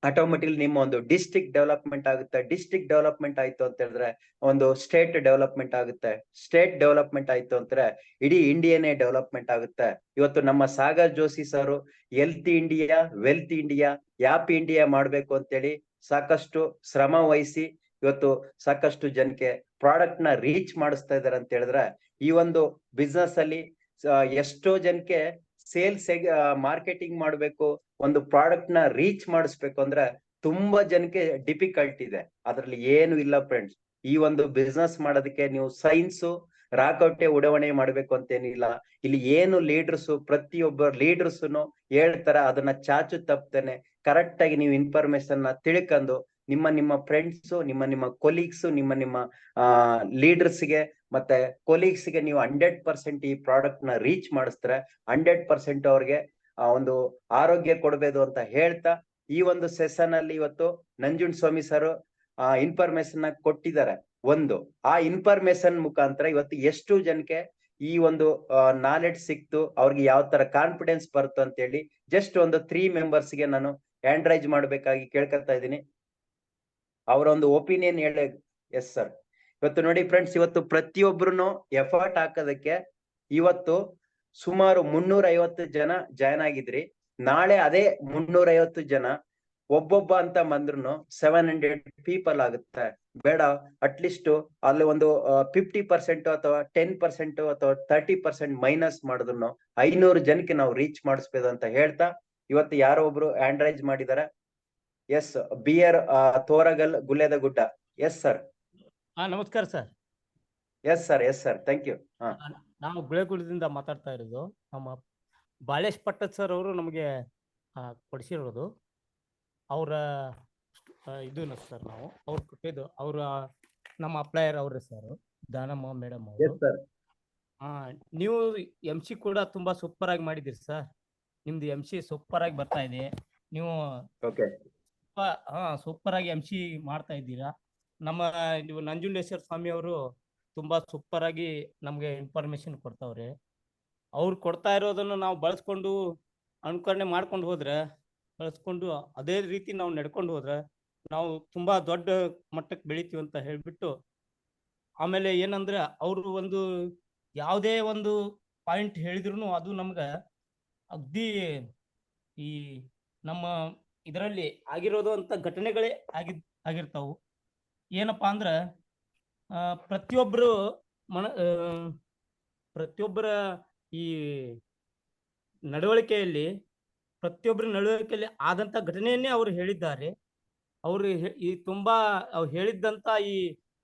ಆಟೋಮೆಟಿಕ್ ನಿಮ್ಮ ಒಂದು ಡಿಸ್ಟ್ರಿಕ್ಟ್ ಡೆವಲಪ್ಮೆಂಟ್ ಆಗುತ್ತೆ, ಡಿಸ್ಟ್ರಿಕ್ಟ್ ಡೆವಲಪ್ಮೆಂಟ್ ಆಯ್ತು ಅಂತ ಹೇಳಿದ್ರೆ ಒಂದು ಸ್ಟೇಟ್ ಡೆವಲಪ್ಮೆಂಟ್ ಆಗುತ್ತೆ, ಸ್ಟೇಟ್ ಡೆವಲಪ್ಮೆಂಟ್ ಆಯ್ತು ಅಂದ್ರೆ ಇಡೀ ಇಂಡಿಯಾನೇ ಡೆವಲಪ್ಮೆಂಟ್ ಆಗುತ್ತೆ. ಇವತ್ತು ನಮ್ಮ Sagar Joshi sir health India, wealth India, happy India ಮಾಡ್ಬೇಕು ಅಂತೇಳಿ ಸಾಕಷ್ಟು ಶ್ರಮ ವಹಿಸಿ ಇವತ್ತು ಸಾಕಷ್ಟು ಜನಕ್ಕೆ ಪ್ರಾಡಕ್ಟ್ ನ ರೀಚ್ ಮಾಡಿಸ್ತಾ ಇದಾರೆ ಅಂತ ಹೇಳಿದ್ರೆ, ಈ ಒಂದು ಬಿಸ್ನೆಸ್ ಅಲ್ಲಿ ಎಷ್ಟೋ ಜನಕ್ಕೆ ಸೇಲ್ಸ್ ಮಾರ್ಕೆಟಿಂಗ್ ಮಾಡ್ಬೇಕು, ಒಂದು ಪ್ರಾಡಕ್ಟ್ ನ ರೀಚ್ ಮಾಡಿಸ್ಬೇಕು ಅಂದ್ರೆ ತುಂಬಾ ಜನಕ್ಕೆ ಡಿಫಿಕಲ್ಟ್ ಇದೆ. ಅದ್ರಲ್ಲಿ ಏನು ಇಲ್ಲ ಫ್ರೆಂಡ್ಸ್. ಈ ಒಂದು ಬಿಸ್ನೆಸ್ ಮಾಡೋದಕ್ಕೆ ನೀವು ಸೈನ್ಸ್ ರಾಕೌಟೆ ಉಡವಣೆ ಮಾಡ್ಬೇಕು ಅಂತೇನಿಲ್ಲ. ಇಲ್ಲಿ ಏನು ಲೀಡರ್ಸ್, ಪ್ರತಿಯೊಬ್ಬ ಲೀಡರ್ಸ್ ಹೇಳ್ತಾರ ಅದನ್ನ ಚಾಚು ತಪ್ಪದೇನೆ ಕರೆಕ್ಟ್ ಆಗಿ ನೀವು ಇನ್ಫಾರ್ಮೇಶನ್ ನ ತಿಳ್ಕೊಂಡು ನಿಮ್ಮ ಫ್ರೆಂಡ್ಸ್, ನಿಮ್ಮ ಕೊಲೀಗ್ಸ್, ನಿಮ್ಮ ಲೀಡರ್ಸ್ಗೆ ಮತ್ತೆ ಕೊಲೀಗ್ಸ್ಗೆ ನೀವು 100% ಈ ಪ್ರಾಡಕ್ಟ್ ನ ರೀಚ್ ಮಾಡಿಸ್ತಾರೆ 100% ಅವ್ರಿಗೆ ಒಂದು ಆರೋಗ್ಯ ಕೊಡಬೇಕು ಅಂತ ಹೇಳ್ತಾ, ಈ ಒಂದು ಸೆಷನ್ ಅಲ್ಲಿ ಇವತ್ತು ನಂಜುಂಡ ಸ್ವಾಮಿ ಸರ್ ಇನ್ಫಾರ್ಮೇಶನ್ ಕೊಟ್ಟಿದ್ದಾರೆ. ಒಂದು ಆ ಇನ್ಫಾರ್ಮೇಶನ್ ಮುಖಾಂತರ ಇವತ್ತು ಎಷ್ಟು ಜನಕ್ಕೆ ಈ ಒಂದು ನಾಲೆಡ್ಜ್ ಸಿಕ್ತು, ಅವ್ರಿಗೆ ಯಾವ ತರ ಕಾನ್ಫಿಡೆನ್ಸ್ ಬರುತ್ತೆ ಅಂತ ಹೇಳಿ ಜಸ್ಟ್ ಒಂದು 3 ಮೆಂಬರ್ಸ್ ಗೆ ನಾನು ಹ್ಯಾಂಡ್ ರೈಸ್ ಮಾಡ್ಬೇಕಾಗಿ ಕೇಳ್ಕೊತಾ ಇದ್ದೀನಿ. ಅವರ ಒಂದು ಒಪಿನಿಯನ್ ಹೇಳಿ. S sir. ಇವತ್ತು ನೋಡಿ ಫ್ರೆಂಡ್ಸ್, ಇವತ್ತು ಪ್ರತಿಯೊಬ್ಬರು ಎಫರ್ಟ್ ಹಾಕೋದಕ್ಕೆ ಇವತ್ತು ಸುಮಾರು 350 ಜನ ಜಾಯ್ನ್ ಆಗಿದ್ರಿ. ನಾಳೆ ಅದೇ 350 ಜನ ಒಬ್ಬೊಬ್ಬ ಅಂತ ಬಂದ್ರು 700 ಪೀಪಲ್ ಆಗುತ್ತೆ. ಬೇಡ, ಅಟ್ಲೀಸ್ಟ್ ಅಲ್ಲಿ ಒಂದು 50% ಅಥವಾ 10% ಅಥವಾ 30% ಮೈನಸ್ ಮಾಡಿದ್ರು 500 ಜನಕ್ಕೆ ನಾವು ರೀಚ್ ಮಾಡಿಸ್ಬೋದು ಅಂತ ಹೇಳ್ತಾ, ಇವತ್ತು ಯಾರೋ ಒಬ್ರು ಹ್ಯಾಂಡ್ ರೈಸ್ ಮಾಡಿದಾರೆ. Yes, BR Toragal Gulledagudda. Yes sir. ನಮಸ್ಕಾರ sir. Yes sir, yes sir, thank you. ನಾವು ಗುಳೇಗುಳದಿಂದ ಮಾತಾಡ್ತಾ ಇರೋದು. ನಮ್ಮ ಬಾಳೇಶ್ ಪಟ್ಟದ್ ಸರ್ ಅವರು ನಮಗೆ ಕೊಡಿಸಿರೋದು. ಅವರ ಇದು ಸರ್, ನಾವು ಅವ್ರು ಕೊಟ್ಟಿದ್ದು, ಅವರ ನಮ್ಮ ಅಪ್ಲೈಯರ್ ಅವ್ರೆ ಸರ್, ದಾನಮ್ಮ ಮೇಡಮ್ ಅವರು. ನೀವು MC ಕೂಡ ತುಂಬಾ ಸೂಪರ್ ಆಗಿ ಮಾಡಿದಿರಿ ಸರ್. ನಿಮ್ದು MC ಸೂಪರ್ ಆಗಿ ಬರ್ತಾ ಇದೆ. ನೀವು ಸೂಪರ್ ಆಗಿ MC ಮಾಡ್ತಾ ಇದ್ದೀರಾ. ನಮ್ಮ ನೀವು ನಂಜುಂಡೇಶ್ವರ ಸ್ವಾಮಿ ಅವರು ತುಂಬಾ ಸೂಪರ್ ಆಗಿ ನಮ್ಗೆ ಇನ್ಫಾರ್ಮೇಶನ್ ಕೊಡ್ತಾವ್ರೆ. ಅವ್ರು ಕೊಡ್ತಾ ಇರೋದನ್ನು ನಾವು ಬಳಸ್ಕೊಂಡು ಅನುಕರಣೆ ಮಾಡ್ಕೊಂಡು ಹೋದ್ರೆ, ಬಳಸ್ಕೊಂಡು ಅದೇ ರೀತಿ ನಾವು ನಡ್ಕೊಂಡು ಹೋದ್ರೆ ನಾವು ತುಂಬಾ ದೊಡ್ಡ ಮಟ್ಟಕ್ಕೆ ಬೆಳಿತೀವಿ ಅಂತ ಹೇಳ್ಬಿಟ್ಟು, ಆಮೇಲೆ ಏನಂದ್ರೆ ಅವರು ಒಂದು ಯಾವುದೇ ಒಂದು ಪಾಯಿಂಟ್ ಹೇಳಿದ್ರು ಅದು ನಮ್ಗೆ ಅಗ್ದಿ ಈ ನಮ್ಮ ಇದರಲ್ಲಿ ಆಗಿರೋದು ಅಂತ ಘಟನೆಗಳೇ ಆಗಿರ್ತಾವು. ಏನಪ್ಪಾ ಅಂದ್ರೆ ಪ್ರತಿಯೊಬ್ಬರ ಈ ನಡವಳಿಕೆಯಲ್ಲಿ ಆದಂತ ಘಟನೆಯನ್ನೇ ಅವರು ಹೇಳಿದ್ದಾರೆ. ಅವರು ಈ ತುಂಬಾ ಅವ್ರು ಹೇಳಿದ್ದಂತ ಈ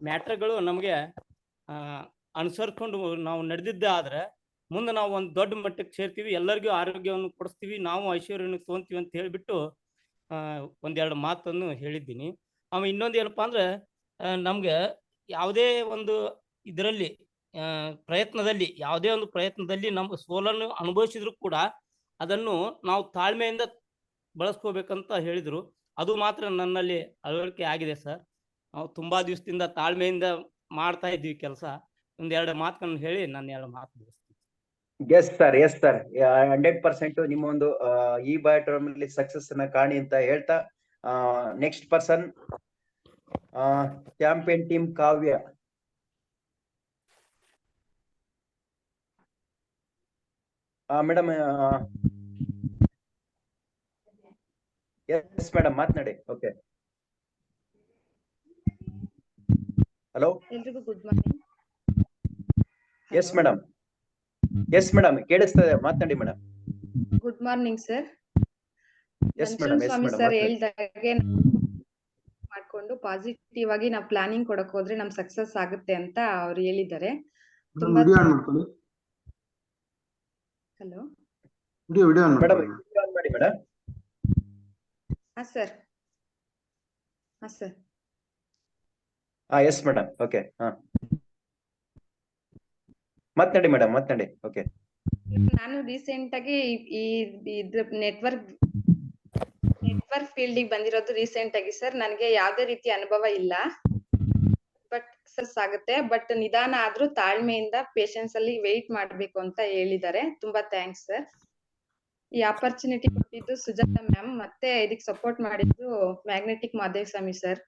ಮ್ಯಾಟ್ರ್ಗಳು ನಮಗೆ ಅನುಸರಿಸ್ಕೊಂಡು ನಾವು ನಡೆದಿದ್ದೆ ಆದ್ರೆ ಮುಂದೆ ನಾವು ಒಂದು ದೊಡ್ಡ ಮಟ್ಟಕ್ಕೆ ಸೇರ್ತೀವಿ, ಎಲ್ಲರಿಗೂ ಆರೋಗ್ಯವನ್ನು ಕೊಡಿಸ್ತೀವಿ, ನಾವು ಐಶ್ವರ್ಯವನ್ನು ತೊಗೊಂತೀವಿ ಅಂತ ಹೇಳಿಬಿಟ್ಟು ಒಂದೆರಡು ಮಾತನ್ನು ಹೇಳಿದ್ದೀನಿ. ಆಮೇಲೆ ಇನ್ನೊಂದು ಏನಪ್ಪಾ ಅಂದ್ರೆ, ನಮ್ಗೆ ಯಾವುದೇ ಒಂದು ಇದರಲ್ಲಿ ಯಾವುದೇ ಒಂದು ಪ್ರಯತ್ನದಲ್ಲಿ ನಮ್ಮ ಸೋಲನ್ನು ಅನುಭವಿಸಿದ್ರು ಕೂಡ ಅದನ್ನು ನಾವು ತಾಳ್ಮೆಯಿಂದ ಬಳಸ್ಕೋಬೇಕಂತ ಹೇಳಿದ್ರು. ಅದು ಮಾತ್ರ ನನ್ನಲ್ಲಿ ಅಳವಡಿಕೆ ಆಗಿದೆ ಸರ್. ನಾವು ತುಂಬಾ ದಿವಸದಿಂದ ತಾಳ್ಮೆಯಿಂದ ಮಾಡ್ತಾ ಇದ್ವಿ ಕೆಲಸ. ಒಂದೆರಡು ಮಾತುಗಳನ್ನು ಹೇಳಿ ನಾನು ಎರಡು ಮಾತು ಮುಗಿಸ್ತೀನಿ. ಎಸ್ ಸರ್, ಎಸ್ ಸರ್, 100% ನಿಮ್ಮ ಒಂದು ಈ ಬಯೋಟರ್ಮಲ್ಲಿ ಸಕ್ಸಸ್ ನ ಕಾಣಿ ಅಂತ ಹೇಳ್ತಾ, next person champion team Kavya. Madam, yes madam, ಮಾತನಾಡಿ. Okay, hello. ಎಲ್ರಿಗೂ good morning. Yes madam, yes madam, ಕೇಳಿಸ್ತದೆ, ಮಾತನಾಡಿ madam. Good morning sir. Yes madam, yes ಸ್ವಾಮಿ ಮೇಡಮ್, ಸರ್ ಹೇಳ್ದಾಗೆ ಮಾಡ್ಕೊಂಡು ಪಾಸಿಟಿವ್ ಆಗಿ ನಾವು ಪ್ಲಾನಿಂಗ್ ಕೊಡಕ್ ಹೋದ್ರೆ ನಮ್ ಸಕ್ಸಸ್ ಆಗುತ್ತೆ ಅಂತ ಅವ್ರು ಹೇಳಿದ್ದಾರೆ. ತುಂಬಾ ಹಲೋ ಮೇಡಮ್, ಮಾಡಿ madam. Sir. Sir. Yes madam, okay. ಮಾತನಾಡಿ ಮೇಡಮ್, ಮಾತನಾಡಿ. ಓಕೆ. ನಾನು ರೀಸೆಂಟ್ ಆಗಿ ಈ ನೆಟ್ವರ್ಕ್ ಫೀಲ್ಡ್ ಬಂದಿರೋದು ರೀಸೆಂಟ್ ಆಗಿ ಸರ್. ನನಗೆ ಯಾವುದೇ ರೀತಿ ಅನುಭವ ಇಲ್ಲ, ಬಟ್ ಸಕ್ಸಸ್ ಆಗುತ್ತೆ. ಬಟ್ ನಿಧಾನ ಆದ್ರೂ ತಾಳ್ಮೆಯಿಂದ ಪೇಷನ್ಸ್ ಅಲ್ಲಿ ವೆಯ್ಟ್ ಮಾಡ್ಬೇಕು ಅಂತ ಹೇಳಿದ್ದಾರೆ. ತುಂಬಾ ಥ್ಯಾಂಕ್ಸ್ ಸರ್. ಈ ಆಪರ್ಚುನಿಟಿ ಕೊಟ್ಟಿದ್ದು ಸುಜಾತಾ ಮ್ಯಾಮ್, ಮತ್ತೆ ಇದಕ್ಕೆ ಸಪೋರ್ಟ್ ಮಾಡಿದ್ದು magnetic Madev Swamy sir.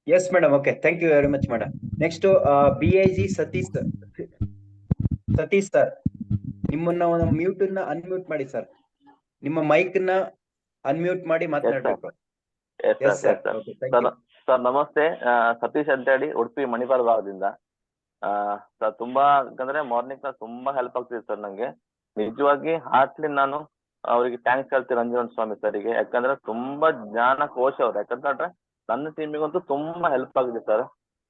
Yes madam, okay, thank you very much madam. Next BIG Satish sir, ನಿಮ್ಮನ್ನ ಮ್ಯೂಟ್ ಅನ್ಮ್ಯೂಟ್ ಮಾಡಿ ಸರ್. ನಿಮ್ಮ ಮೈಕ್ ನ ಅನ್ಮ್ಯೂಟ್ ಮಾಡಿ ಮಾತನಾಡಬೇಕು. ಸರ್ ನಮಸ್ತೆ. ಸತೀಶ್ ಅಂತ ಹೇಳಿ, ಉಡುಪಿ ಮಣಿಪಾಲ ಭಾಗದಿಂದ. ಸರ್ ತುಂಬಾ ಯಾಕಂದ್ರೆ ಮಾರ್ನಿಂಗ್ ತುಂಬಾ ಹೆಲ್ಪ್ ಆಗ್ತಿದೆ ಸರ್ ನಂಗೆ. ನಿಜವಾಗಿ ಹಾರ್ಟ್ಲಿ ನಾನು ಅವರಿಗೆ ಥ್ಯಾಂಕ್ಸ್ ಹೇಳ್ತೀನಿ, ರಂಜನ್ ಸ್ವಾಮಿ ಸರಿಗೆ. ಯಾಕಂದ್ರೆ ತುಂಬಾ ಜ್ಞಾನ ಕೋಶ ಅವ್ರು. ಯಾಕಂತಂದ್ರೆ ನನ್ನ ಟೀಮಿಗಂತೂ ತುಂಬಾ ಹೆಲ್ಪ್ ಆಗಿದೆ ಸರ್.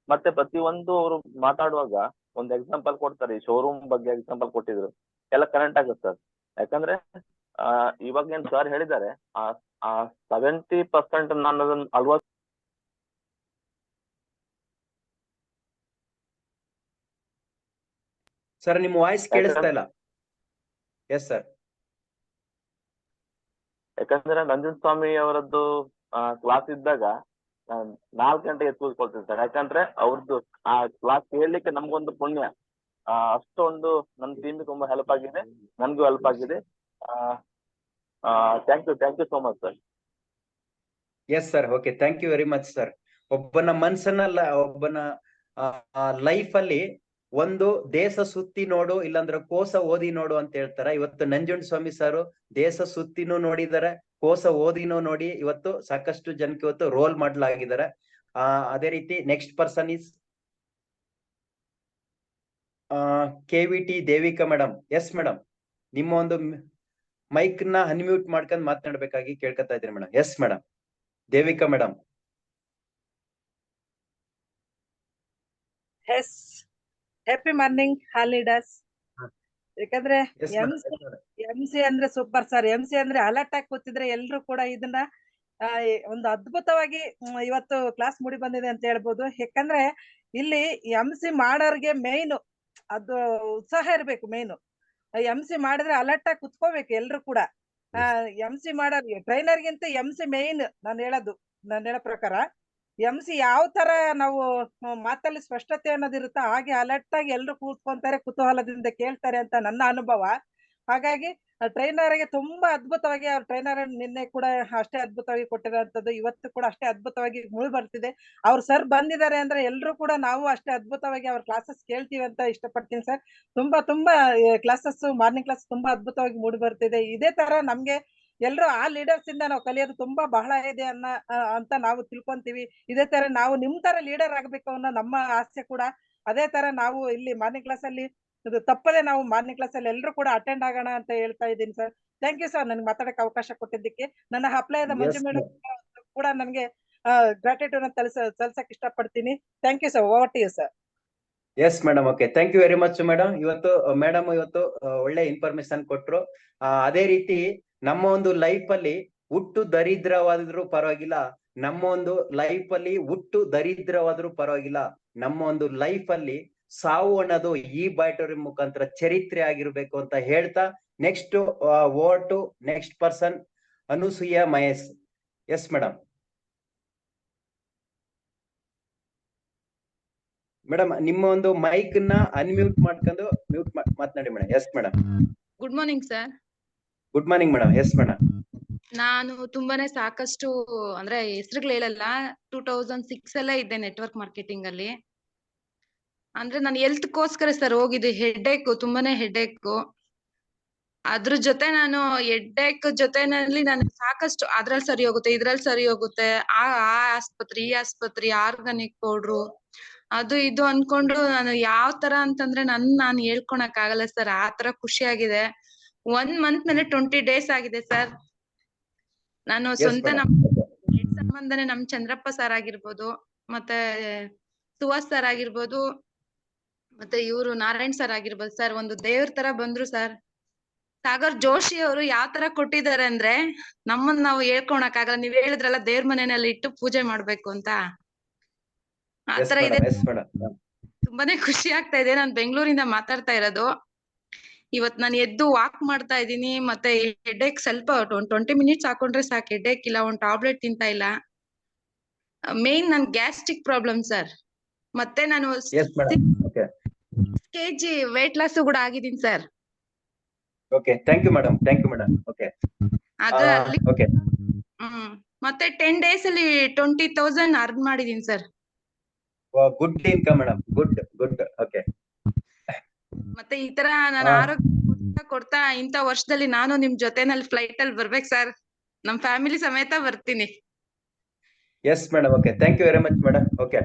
ಮತ್ತೆ ಪ್ರತಿಯೊಂದು ಅವರು ಮಾತಾಡುವಾಗ ಒಂದು ಎಕ್ಸಾಂಪಲ್ ಕೊಡ್ತಾರೆ. ಈ ಶೋರೂಮ್ ಬಗ್ಗೆ ಎಕ್ಸಾಂಪಲ್ ಕೊಟ್ಟಿದ್ರು, ಎಲ್ಲ ಕರೆಂಟ್ ಆಗುತ್ತೆ ಸರ್. ಯಾಕಂದ್ರೆ ಇವಾಗ ಏನ್ ಸರ್ ಹೇಳಿದ್ದಾರೆ, 70% ನಾನು ಅದನ್ನ 40 ಸರ್, ನಿಮ್ಮ ವಾಯ್ಸ್ ಕೇಳಿಸ್ತಾ ಇಲ್ಲ. Yes sir. ಯಾಕಂದ್ರೆ ನಂಜನ್ ಸ್ವಾಮಿ ಅವರದ್ದು ಕ್ಲಾಸ್ ಇದ್ದಾಗ 4 ಗಂಟೆಗೆ ಕೂತ್ಕೊಳ್ತೀನಿ ಸರ್. ಯಾಕಂದ್ರೆ ಅವ್ರದ್ದು ಆ ಕ್ಲಾಸ್ ಕೇಳಲಿಕ್ಕೆ ನಮ್ಗೊಂದು ಪುಣ್ಯ. ಅಷ್ಟೊಂದು ನನ್ನ ಟೀಮ್ಗೆ ತುಂಬಾ ಹೆಲ್ಪ್ ಆಗಿದೆ, ನನ್ಗೂ ಹೆಲ್ಪ್ ಆಗಿದೆ. Thank you so much sir. Yes sir, okay, thank you very much sir. ಒಬ್ಬನ ಮನ್ಸನ್ನಲ್ಲ, ಒಬ್ಬನ ಲೈಫ್ ಅಲ್ಲಿ ಒಂದು ದೇಶ ಸುತ್ತಿ ನೋಡು, ಇಲ್ಲಾಂದ್ರೆ ಕೋಸ ಓದಿ ನೋಡು ಅಂತ ಹೇಳ್ತಾರ. ಇವತ್ತು ನಂಜುಂಡಸ್ವಾಮಿ ಸರ್ ದೇಶ ಸುತ್ತಿನೂ ನೋಡಿದಾರೆ, ಕೋಸ ಓದಿನೂ ನೋಡಿ ಇವತ್ತು ಸಾಕಷ್ಟು ಜನಕ್ಕೆ ಇವತ್ತು ರೋಲ್ ಮಾಡಲ್ ಆಗಿದ್ದಾರೆ. ಅದೇ ರೀತಿ next person is KVT Devika madam. Yes madam, ನಿಮ್ಮ ಒಂದು ಮೈಕ್ ನ ಅನ್ಮ್ಯೂಟ್ ಮಾಡ್ಕೊಂಡ್ ಮಾತನಾಡ್ಬೇಕಾಗಿ ಕೇಳ್ಕೊತಾ ಇದ್ದೀನಿ madam. Yes madam, Devika madam. Yes, happy morning all leaders. ಯಾಕಂದ್ರೆ MC ಅಂದ್ರೆ ಸೂಪರ್ ಸರ್. MC ಅಂದ್ರೆ ಅಲರ್ಟ್ ಆಗಿ ಕೂತಿದ್ರೆ ಎಲ್ರು ಕೂಡ ಇದನ್ನ ಒಂದು ಅದ್ಭುತವಾಗಿ ಇವತ್ತು ಕ್ಲಾಸ್ ಮುಡಿ ಬಂದಿದೆ ಅಂತ ಹೇಳ್ಬೋದು. ಯಾಕಂದ್ರೆ ಇಲ್ಲಿ MC ಮಾಡೋರ್ಗೆ ಮೇನ್ ಅದು ಉತ್ಸಾಹ ಇರ್ಬೇಕು. ಮೇನ್ MC ಮಾಡಿದ್ರೆ ಅಲರ್ಟ್ ಆಗಿ ಕುತ್ಕೋಬೇಕು ಎಲ್ರು ಕೂಡ. MC ಮಾಡೋರ್ಗೆ ಟ್ರೈನರ್ಗಿಂತ MC ಮೇನ್ ನಾನು ಹೇಳೋ ಪ್ರಕಾರ. MC ಯಾವ ತರ ನಾವು ಮಾತಲ್ಲಿ ಸ್ಪಷ್ಟತೆ ಅನ್ನೋದಿರುತ್ತೋ ಹಾಗೆ ಅಲರ್ಟ್ ಆಗಿ ಎಲ್ರು ಕೂತ್ಕೊಂತಾರೆ, ಕುತೂಹಲದಿಂದ ಕೇಳ್ತಾರೆ ಅಂತ ನನ್ನ ಅನುಭವ. ಹಾಗಾಗಿ ಟ್ರೈನರ್ಗೆ ತುಂಬಾ ಅದ್ಭುತವಾಗಿ ಅವ್ರ ಟ್ರೈನರ್ ನಿನ್ನೆ ಕೂಡ ಅಷ್ಟೇ ಅದ್ಭುತವಾಗಿ ಕೊಟ್ಟಿರೋಂಥದ್ದು, ಇವತ್ತು ಕೂಡ ಅಷ್ಟೇ ಅದ್ಭುತವಾಗಿ ಮುಳು ಬರ್ತಿದೆ. ಅವ್ರ ಸರ್ ಬಂದಿದ್ದಾರೆ ಅಂದ್ರೆ ಎಲ್ರು ಕೂಡ ನಾವು ಅಷ್ಟೇ ಅದ್ಭುತವಾಗಿ ಅವ್ರ ಕ್ಲಾಸಸ್ ಕೇಳ್ತೀವಿ ಅಂತ ಇಷ್ಟಪಡ್ತೀನಿ ಸರ್. ತುಂಬಾ ಕ್ಲಾಸಸ್, ಮಾರ್ನಿಂಗ್ ಕ್ಲಾಸ್ ತುಂಬಾ ಅದ್ಭುತವಾಗಿ ಮೂಡಿ ಬರ್ತಿದೆ. ಇದೇ ತರ ನಮ್ಗೆ ಎಲ್ರು ಆ ಲೀಡರ್ಸ್ ಇಂದ ನಾವು ಕಲಿಯೋದು ತುಂಬಾ ಬಹಳ ಇದೆ ಅಂತ ನಾವು ತಿಳ್ಕೊಂತೀವಿ. ಇದೇ ತರ ನಾವು ನಿಮ್ ತರ ಲೀಡರ್ ಆಗ್ಬೇಕು ಅನ್ನೋ ನಮ್ಮ ಆಸೆ ಕೂಡ. ಅದೇ ತರ ನಾವು ಇಲ್ಲಿ ಮಾರ್ನಿಂಗ್ ಕ್ಲಾಸ್ ಅಲ್ಲಿ ತಪ್ಪದೆ ನಾವು ಮಾರ್ನಿಂಗ್ ಕ್ಲಾಸ್ ಅಲ್ಲಿ ಎಲ್ರು ಕೂಡ ಅಟೆಂಡ್ ಆಗೋಣ ಅಂತ ಹೇಳ್ತಾ ಇದ್ದೀನಿ ಸರ್. ಥ್ಯಾಂಕ್ ಯು ಸರ್, ನನ್ಗೆ ಮಾತಾಡಕ್ಕೆ ಅವಕಾಶ ಕೊಟ್ಟಿದ್ದಕ್ಕೆ. ನನ್ನ ಅಪ್ಲೈದ ಮಂಜು ಮೇಡಮ್ ಕೂಡ ನನ್ಗೆ ಗ್ರಾಟಿಟ್ಯೂಡ್ ಅಂತ ಸಲ್ಸಕ್ ಇಷ್ಟಪಡ್ತೀನಿ. Thank you sir, over to you sir. Yes madam, okay, thank you very much madam. ಇವತ್ತು ಒಳ್ಳೆ ಇನ್ಫಾರ್ಮೇಶನ್ ಕೊಟ್ರು. ಅದೇ ರೀತಿ ನಮ್ಮ ಒಂದು ಲೈಫ್ ಅಲ್ಲಿ ಹುಟ್ಟು ದರಿದ್ರವಾದ್ರು ಪರವಾಗಿಲ್ಲ, ನಮ್ಮ ಒಂದು ಲೈಫ್ ಅಲ್ಲಿ ಹುಟ್ಟು ದರಿದ್ರವಾದ್ರೂ ಪರವಾಗಿಲ್ಲ, ನಮ್ಮ ಒಂದು ಲೈಫ್ ಅಲ್ಲಿ ಸಾವು ಅನ್ನೋದು ಈ ಬಾಯ್ಟರಿ ಮುಖಾಂತರ ಚರಿತ್ರೆ ಆಗಿರ್ಬೇಕು ಅಂತ ಹೇಳ್ತಾ next word to next person Anusuya Mahesh. Yes madam. Madam, ನಿಮ್ಮ ಒಂದು ಮೈಕ್ ನ ಅನ್ಮ್ಯೂಟ್ ಮಾಡ್ಕೊಂಡು ಮಾತನಾಡಿ madam. Yes madam. Good morning sir. Good morning madam. Yes madam. ನಾನು ತುಂಬಾನೇ ಸಾಕಷ್ಟು ಅಂದ್ರೆ ಹೆಸರುಗಳು ಹೇಳಲ್ಲ, 2006 ಅಲ್ಲೇ ಇದ್ದೆ ನೆಟ್ವರ್ಕ್ ಮಾರ್ಕೆಟಿಂಗ್ ಅಲ್ಲಿ. ಅಂದ್ರೆ ನಾನು ಹೆಲ್ತ್ಗೋಸ್ಕರ ಸರ್ ಹೋಗಿದ್ದೆ. ಹೆಡ್ಏಕ್, ತುಂಬಾನೇ ಹೆಡ್ಏಕ್. ಅದ್ರ ಜೊತೆ ನಾನು ಹೆಡ್ಏಕ್ ಜೊತೆನಲ್ಲಿ ನಾನು ಸಾಕಷ್ಟು ಅದ್ರಲ್ಲಿ ಸರಿ ಹೋಗುತ್ತೆ, ಇದ್ರಲ್ಲಿ ಸರಿ ಹೋಗುತ್ತೆ, ಆ ಆಸ್ಪತ್ರೆ, ಈ ಆಸ್ಪತ್ರೆ, ಆರ್ಗಾನಿಕ್ ಪೌಡ್ರು, ಅದು ಇದು ಅನ್ಕೊಂಡು ನಾನು ಯಾವ ತರ ಅಂತಂದ್ರೆ ನಾನು ಹೇಳ್ಕೊಳಕ್ ಆಗಲ್ಲ ಸರ್. ಆ ತರ ಖುಷಿಯಾಗಿದೆ. 1 ಮಂತ್ ನಲ್ಲಿ 20 days ಆಗಿದೆ ಸರ್. ನಾನು ಸ್ವಂತ ಸಂಬಂಧನೇ ನಮ್ ಚಂದ್ರಪ್ಪ ಸರ್ ಆಗಿರ್ಬೋದು, ಮತ್ತೆ ಸುಹಾಸ್ ಸರ್ ಆಗಿರ್ಬೋದು, ಮತ್ತೆ ಇವ್ರು ನಾರಾಯಣ್ ಸರ್ ಆಗಿರ್ಬೋದು ಸರ್, ಒಂದು ದೇವ್ರ ತರ ಬಂದ್ರು ಸರ್. ಸಾಗರ್ ಜೋಶಿ ಅವರು ಯಾವ ತರ ಕೊಟ್ಟಿದ್ದಾರೆ ಅಂದ್ರೆ ನಮ್ಮನ್ನ ನಾವು ಹೇಳ್ಕೊಳಕ್ ಆಗಲ್ಲ. ನೀವ್ ಹೇಳಿದ್ರಲ್ಲ ದೇವ್ರ ಮನೆಯಲ್ಲಿ ಇಟ್ಟು ಪೂಜೆ ಮಾಡ್ಬೇಕು ಅಂತ, ಆತರ ಇದೆ. ತುಂಬಾನೇ ಖುಷಿ ಆಗ್ತಾ ಇದೆ. ನಾನ್ ಬೆಂಗಳೂರಿಂದ ಮಾತಾಡ್ತಾ ಇರೋದು. ಇವತ್ ನಾನು ಎದ್ದು ವಾಕ್ ಮಾಡ್ತಾ ಇದ್ದೀನಿ. ಮತ್ತೆ ಹೆಡ್ಏಕ್ ಸ್ವಲ್ಪ 20 minutes ಹಾಕೊಂಡ್ರೆ ಸಾಕು, ಹೆಡ್ಏಕ್ ಇಲ್ಲ, ಒಂದ್ ಟಾಬ್ಲೆಟ್ ತಿಂತಾ ಇಲ್ಲ. ಮೇನ್ ನನ್ ಗ್ಯಾಸ್ಟ್ರಿಕ್ ಪ್ರಾಬ್ಲಮ್ ಸರ್. ಮತ್ತೆ ನಾನು 6 kg ವೇಟ್ ಲಾಸ್ ಕೂಡ ಆಗಿದ್ದೀನಿ sir. Okay, thank you madam. Thank you madam. Okay, ಅದ್ರಲ್ಲಿ ಮತ್ತೆ 10 days ಅಲ್ಲಿ 20,000 ಅರ್ನ್ ಮಾಡಿದೀನಿ sir. Good income madam. Good. Okay. ಮತ್ತೆ ಈ ತರ ನಾನು ಆರೋಗ್ಯ ಕೊಡ್ತಾ ಇಂತ ವರ್ಷದಲ್ಲಿ ನಾನು ನಿಮ್ ಜೊತೆನಲ್ಲಿ ಫ್ಲೈಟ್ ಅಲ್ಲಿ ಬರ್ಬೇಕು ಸರ್. ನಮ್ ಫ್ಯಾಮಿಲಿ ಸಮೇತ ಬರ್ತೀನಿ. Yes madam. Okay, thank you very much madam. Okay,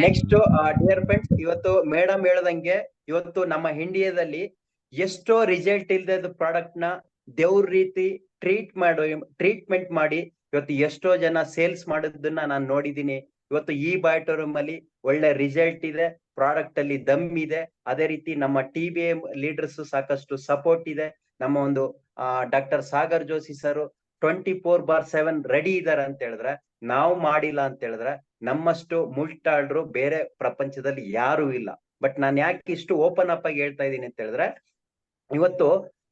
next dear friends, ಇವತ್ತು ಮೇಡಮ್ ಹೇಳ್ದಂಗೆ ಇವತ್ತು ನಮ್ಮ ಇಂಡಿಯಾದಲ್ಲಿ ಎಷ್ಟೋ ರಿಸಲ್ಟ್ ಇಲ್ದ ಪ್ರಾಡಕ್ಟ್ ನ ದೇವ್ರ ರೀತಿ ಟ್ರೀಟ್ಮೆಂಟ್ ಮಾಡಿ ಇವತ್ತು ಎಷ್ಟೋ ಜನ ಸೇಲ್ಸ್ ಮಾಡೋದನ್ನ ನಾನು ನೋಡಿದೀನಿ. ಇವತ್ತು ಈ ಬಾಯ್ಟೋರೂಮ್ ಅಲ್ಲಿ ಒಳ್ಳೆ ರಿಸಲ್ಟ್ ಇದೆ, ಪ್ರಾಡಕ್ಟ್ ಅಲ್ಲಿ ದಮ್ ಇದೆ. ಅದೇ ರೀತಿ ನಮ್ಮ TBA ಲೀಡರ್ಸ್ ಸಾಕಷ್ಟು ಸಪೋರ್ಟ್ ಇದೆ. ನಮ್ಮ ಒಂದು doctor Sagar Joshi sir 24/7 ready ಇದಾರೆ ಅಂತ ಹೇಳಿದ್ರೆ, ನಾವು ಮಾಡಿಲ್ಲ ಅಂತ ಹೇಳಿದ್ರೆ ನಮ್ಮಷ್ಟು ಮುಲ್ಟಾಳ್ರು ಬೇರೆ ಪ್ರಪಂಚದಲ್ಲಿ ಯಾರು ಇಲ್ಲ. ಬಟ್ ನಾನ್ ಯಾಕೆ ಇಷ್ಟು ಓಪನ್ ಅಪ್ ಆಗಿ ಹೇಳ್ತಾ ಇದ್ದೀನಿ ಅಂತ ಹೇಳಿದ್ರೆ, ಇವತ್ತು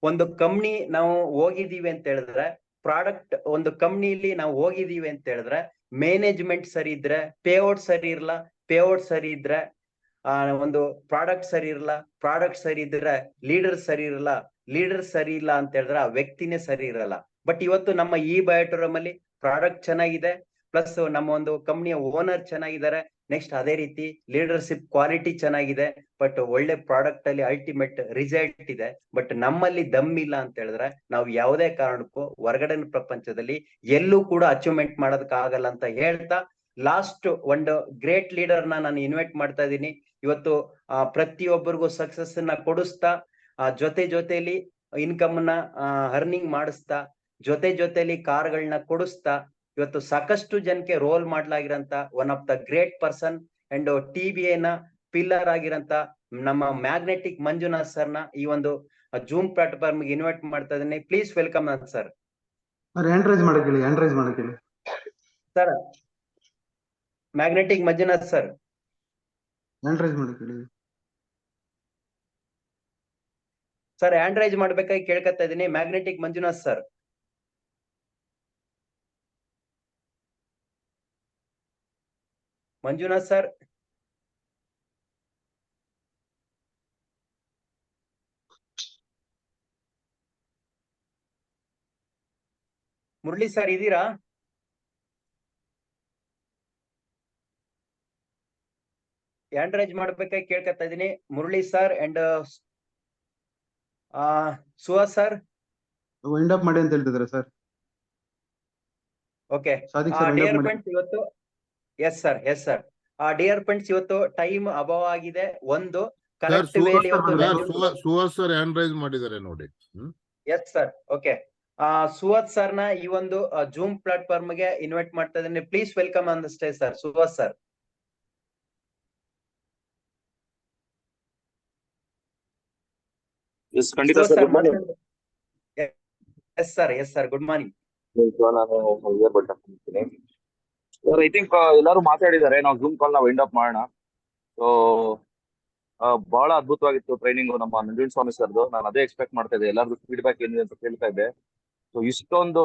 ಒಂದು ಕಂಪ್ನಿ ನಾವು ಹೋಗಿದೀವಿ ಅಂತ ಹೇಳಿದ್ರೆ, ಪ್ರಾಡಕ್ಟ್ ಒಂದು ಕಂಪ್ನಿಲಿ ನಾವು ಹೋಗಿದೀವಿ ಅಂತ ಹೇಳಿದ್ರೆ, ಮ್ಯಾನೇಜ್ಮೆಂಟ್ ಸರಿ ಇದ್ರೆ, ಪೇಔಟ್ ಸರಿ ಇರ್ಲ, ಪೇಔಟ್ ಸರಿ ಇದ್ರೆ ಒಂದು ಪ್ರಾಡಕ್ಟ್ ಸರಿ ಇರಲ್ಲ, ಪ್ರಾಡಕ್ಟ್ ಸರಿ ಇದ್ರೆ ಲೀಡರ್ ಸರಿ ಇರಲ್ಲ, ಲೀಡರ್ ಸರಿ ಇಲ್ಲ ಅಂತ ಹೇಳಿದ್ರೆ ಆ ವ್ಯಕ್ತಿನೇ ಸರಿ ಇರಲ್ಲ. ಬಟ್ ಇವತ್ತು ನಮ್ಮ ಈ ಬಯೋಟೋರಮ್ ಅಲ್ಲಿ ಪ್ರಾಡಕ್ಟ್ ಚೆನ್ನಾಗಿದೆ, ಪ್ಲಸ್ ನಮ್ಮ ಒಂದು ಕಂಪ್ನಿಯ ಓನರ್ ಚೆನ್ನಾಗಿದ್ದಾರೆ, ನೆಕ್ಸ್ಟ್ ಅದೇ ರೀತಿ ಲೀಡರ್ಶಿಪ್ ಕ್ವಾಲಿಟಿ ಚೆನ್ನಾಗಿದೆ, ಬಟ್ ಒಳ್ಳೆ ಪ್ರಾಡಕ್ಟ್ ಅಲ್ಲಿ ಅಲ್ಟಿಮೇಟ್ ರಿಸಲ್ಟ್ ಇದೆ. ಬಟ್ ನಮ್ಮಲ್ಲಿ ದಮ್ ಇಲ್ಲ ಅಂತ ಹೇಳಿದ್ರೆ ನಾವು ಯಾವುದೇ ಕಾರಣಕ್ಕೂ ಹೊರಗಡೆ ಪ್ರಪಂಚದಲ್ಲಿ ಎಲ್ಲೂ ಕೂಡ ಅಚೀವ್ಮೆಂಟ್ ಮಾಡೋದಕ್ಕೆ ಆಗಲ್ಲ ಅಂತ ಹೇಳ್ತಾ, ಲಾಸ್ಟ್ ಒಂದು ಗ್ರೇಟ್ ಲೀಡರ್ ನಾನು ಇನ್ವೈಟ್ ಮಾಡ್ತಾ ಇದ್ದೀನಿ. ಇವತ್ತು ಪ್ರತಿಯೊಬ್ಬರಿಗೂ ಸಕ್ಸಸ್ ನ ಕೊಡಿಸ್ತಾ, ಜೊತೆಲಿ ಇನ್ಕಮ್ ನ ಅರ್ನಿಂಗ್ ಮಾಡಿಸ್ತಾ, ಜೊತೆಲಿ ಕಾರ್ಗಳನ್ನ ಕೊಡಿಸ್ತಾ, ಇವತ್ತು ಸಾಕಷ್ಟು ಜನಕ್ಕೆ ರೋಲ್ ಮಾಡ್ಲಾಗಿರಂತ one of the great person and TBA ನ ಪಿಲ್ಲರ್ ಆಗಿರಂತ ನಮ್ಮ ಮ್ಯಾಗ್ನೆಟಿಕ್ ಮಂಜುನಾಥ್ ಸರ್ ನ ಈ ಒಂದು ಜೂಮ್ ಪ್ಲಾಟ್ಫಾರ್ಮ್ ಗೆ ಇನ್ವೈಟ್ ಮಾಡ್ತಾ ಇದ್ದೀನಿ. Please welcome sir. Hand raise ಮಾಡಕ್ಕೆ sir magnetic Manjunath sir sir hand raise ಮಾಡ್ಬೇಕಾಗಿ ಕೇಳ್ಕೊತಾ ಇದೀನಿ. Magnetic Manjunath sir. Manjunath sir. Murali sir ಇದೀರಾ? ಹ್ಯಾಂಡ್ ರೈಸ್ ಮಾಡ್ಬೇಕಾಗಿ ಕೇಳ್ಕೊತಾ ಇದೀನಿ. Murali sir and Suhas sir. Wind up ಮಾಡಿ ಅಂತ ಹೇಳ್ತಿದ್ದಾರೆ ಸರ್. ಓಕೆ ಡಿಯರ್ ಫ್ರೆಂಡ್ಸ್, ಇವತ್ತು ಎಸ್ ಸರ್ ಡಿಯರ್ ಫ್ರೆಂಡ್ಸ್, ಇವತ್ತು ಟೈಮ್ ಅಭಾವ ಆಗಿದೆ. ಒಂದು ಕರೆಕ್ಟ್ ವೇಲಿ ಸುಹಾಸ್ ಸರ್ ಹ್ಯಾಂಡ್ ರೈಸ್ ಮಾಡಿದ್ದಾರೆ ನೋಡಿ. Yes sir. Okay, Suhas sir ನ ಈ ಒಂದು ಜೂಮ್ ಪ್ಲಾಟ್ಫಾರ್ಮ್ ಗೆ ಇನ್ವೈಟ್ ಮಾಡ್ತಾ ಇದ್ದೀನಿ. Please welcome on the stage sir. Suhas sir. ಖಂಡಿತ sir. Good morning. Yes sir good morning. Sir, I think ಎಲ್ಲರೂ ಮಾತಾಡಿದ್ದಾರೆ. ನಾವು ಜೂಮ್ ಕಾಲ್ ನ ವೈಂಡ್ ಅಪ್ ಮಾಡೋಣ. ಸೊ ಬಹಳ ಅದ್ಭುತವಾಗಿತ್ತು ಟ್ರೈನಿಂಗ್ ನಮ್ಮ ನಂಜುಂಡ ಸ್ವಾಮಿ ಸರ್ದು. ನಾನು ಅದೇ ಎಕ್ಸ್ಪೆಕ್ಟ್ ಮಾಡ್ತಾ ಇದ್ದೆ, ಎಲ್ಲಾರ್ದು ಫೀಡ್ಬ್ಯಾಕ್ ಏನಿದೆ ಅಂತ ಕೇಳ್ತಾ ಇದ್ದೆ. ಸೊ ಇಷ್ಟೊಂದು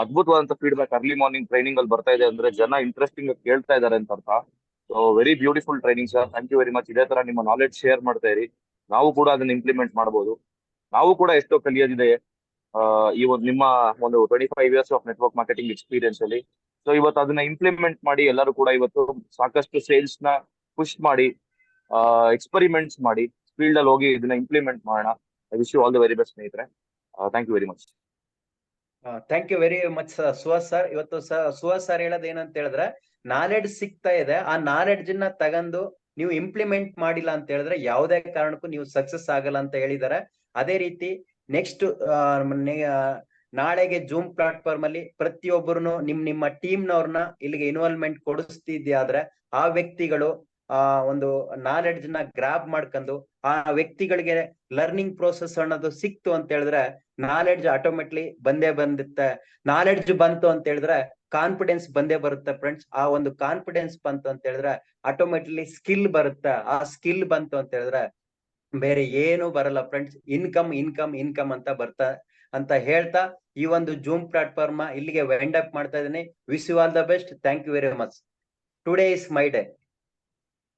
ಅದ್ಭುತವಾದಂತ ಫೀಡ್ಬ್ಯಾಕ್ ಅರ್ಲಿ ಮಾರ್ನಿಂಗ್ ಟ್ರೈನಿಂಗ್ ಅಲ್ಲಿ ಬರ್ತಾ ಇದೆ ಅಂದ್ರೆ ಜನ ಇಂಟ್ರೆಸ್ಟಿಂಗ್ ಕೇಳ್ತಾ ಇದ್ದಾರೆ ಅಂತ ಅರ್ಥ. So very beautiful training sir. Thank you very much. ಇದೇ ತರ ನಿಮ್ಮ ನಾಲೆಡ್ಜ್ ಶೇರ್ ಮಾಡ್ತಾ ಇರಿ. ನಾವು ಕೂಡ ಅದನ್ನ ಇಂಪ್ಲಿಮೆಂಟ್ ಮಾಡಬಹುದು. ನಾವು ಕೂಡ ಎಷ್ಟೋ ಕಲಿಯೋದಿದೆ ಈ ಒಂದು ನಿಮ್ಮ ಒಂದು 25 years of network marketing experience ಅಲ್ಲಿ. ಸೊ ಇವತ್ತು ಅದನ್ನ ಇಂಪ್ಲಿಮೆಂಟ್ ಮಾಡಿ ಎಲ್ಲರೂ ಕೂಡ ಇವತ್ತು ಸಾಕಷ್ಟು ಸೇಲ್ಸ್ ನ ಪುಷ್ ಮಾಡಿ, ಎಕ್ಸ್ಪೆರಿಮೆಂಟ್ಸ್ ಮಾಡಿ, ಫೀಲ್ಡ್ ಅಲ್ಲಿ ಹೋಗಿ ಇದನ್ನ ಇಂಪ್ಲಿಮೆಂಟ್ ಮಾಡೋಣ. I wish you all the very best ಸ್ನೇಹಿತರೆ. Thank you very much. Thank you very much Suhas sir. ಇವತ್ತು ಸುಹಾಸ್ ಸರ್ ಹೇಳೋದು ಏನಂತ ಹೇಳಿದ್ರೆ, ನಾಲೆಡ್ಜ್ ಸಿಗ್ತಾ ಇದೆ, ಆ ನಾಲೆಡ್ಜ್ ನ ತಗೊಂಡು ನೀವು ಇಂಪ್ಲಿಮೆಂಟ್ ಮಾಡಿಲ್ಲ ಅಂತ ಹೇಳಿದ್ರೆ ಯಾವುದೇ ಕಾರಣಕ್ಕೂ ನೀವು ಸಕ್ಸಸ್ ಆಗಲ್ಲ ಅಂತ ಹೇಳಿದ್ದಾರೆ. ಅದೇ ರೀತಿ ನೆಕ್ಸ್ಟ್ ನಾಳೆಗೆ ಜೂಮ್ ಪ್ಲಾಟ್ಫಾರ್ಮ್ ಅಲ್ಲಿ ಪ್ರತಿಯೊಬ್ಬರು ನಿಮ್ಮ ಟೀಮ್ ನವ್ರನ್ನ ಇಲ್ಲಿಗೆ ಇನ್ವಾಲ್ವ್ಮೆಂಟ್ ಕೊಡಿಸ್ತಿದ್ಯಾದ್ರೆ ಆ ವ್ಯಕ್ತಿಗಳು ಒಂದು ನಾಲೆಡ್ಜ್ ನ ಗ್ರಾಬ್ ಮಾಡ್ಕೊಂಡು ಆ ವ್ಯಕ್ತಿಗಳಿಗೆ ಲರ್ನಿಂಗ್ ಪ್ರೋಸೆಸ್ ಅನ್ನೋದು ಸಿಕ್ತು ಅಂತ ಹೇಳಿದ್ರೆ ನಾಲೆಡ್ಜ್ ಆಟೋಮೆಟ್ಲಿ ಬಂದಿತ್ತೆ. ನಾಲೆಡ್ಜ್ ಬಂತು ಅಂತ ಹೇಳಿದ್ರೆ ಕಾನ್ಫಿಡೆನ್ಸ್ ಬಂದೇ ಬರುತ್ತೆ ಫ್ರೆಂಡ್ಸ್. ಆ ಒಂದು ಕಾನ್ಫಿಡೆನ್ಸ್ ಬಂತು ಅಂತ ಹೇಳಿದ್ರೆ ಆಟೋಮೆಟಿಕ್ಲಿ ಸ್ಕಿಲ್ ಬರುತ್ತೆ. ಆ ಸ್ಕಿಲ್ ಬಂತು ಅಂತ ಹೇಳಿದ್ರೆ ಬೇರೆ ಏನು ಬರಲ್ಲ ಫ್ರೆಂಡ್ಸ್. ಇನ್ಕಮ್ ಅಂತ ಹೇಳ್ತಾ ಈ ಒಂದು ಜೂಮ್ ಪ್ಲಾಟ್ಫಾರ್ಮ್ ಇಲ್ಲಿಗೆ ವೈಂಡ್ ಅಪ್ ಮಾಡ್ತಾ ಇದ್ದೀನಿ. Wish you all the best. Thank you very much. Today is my day.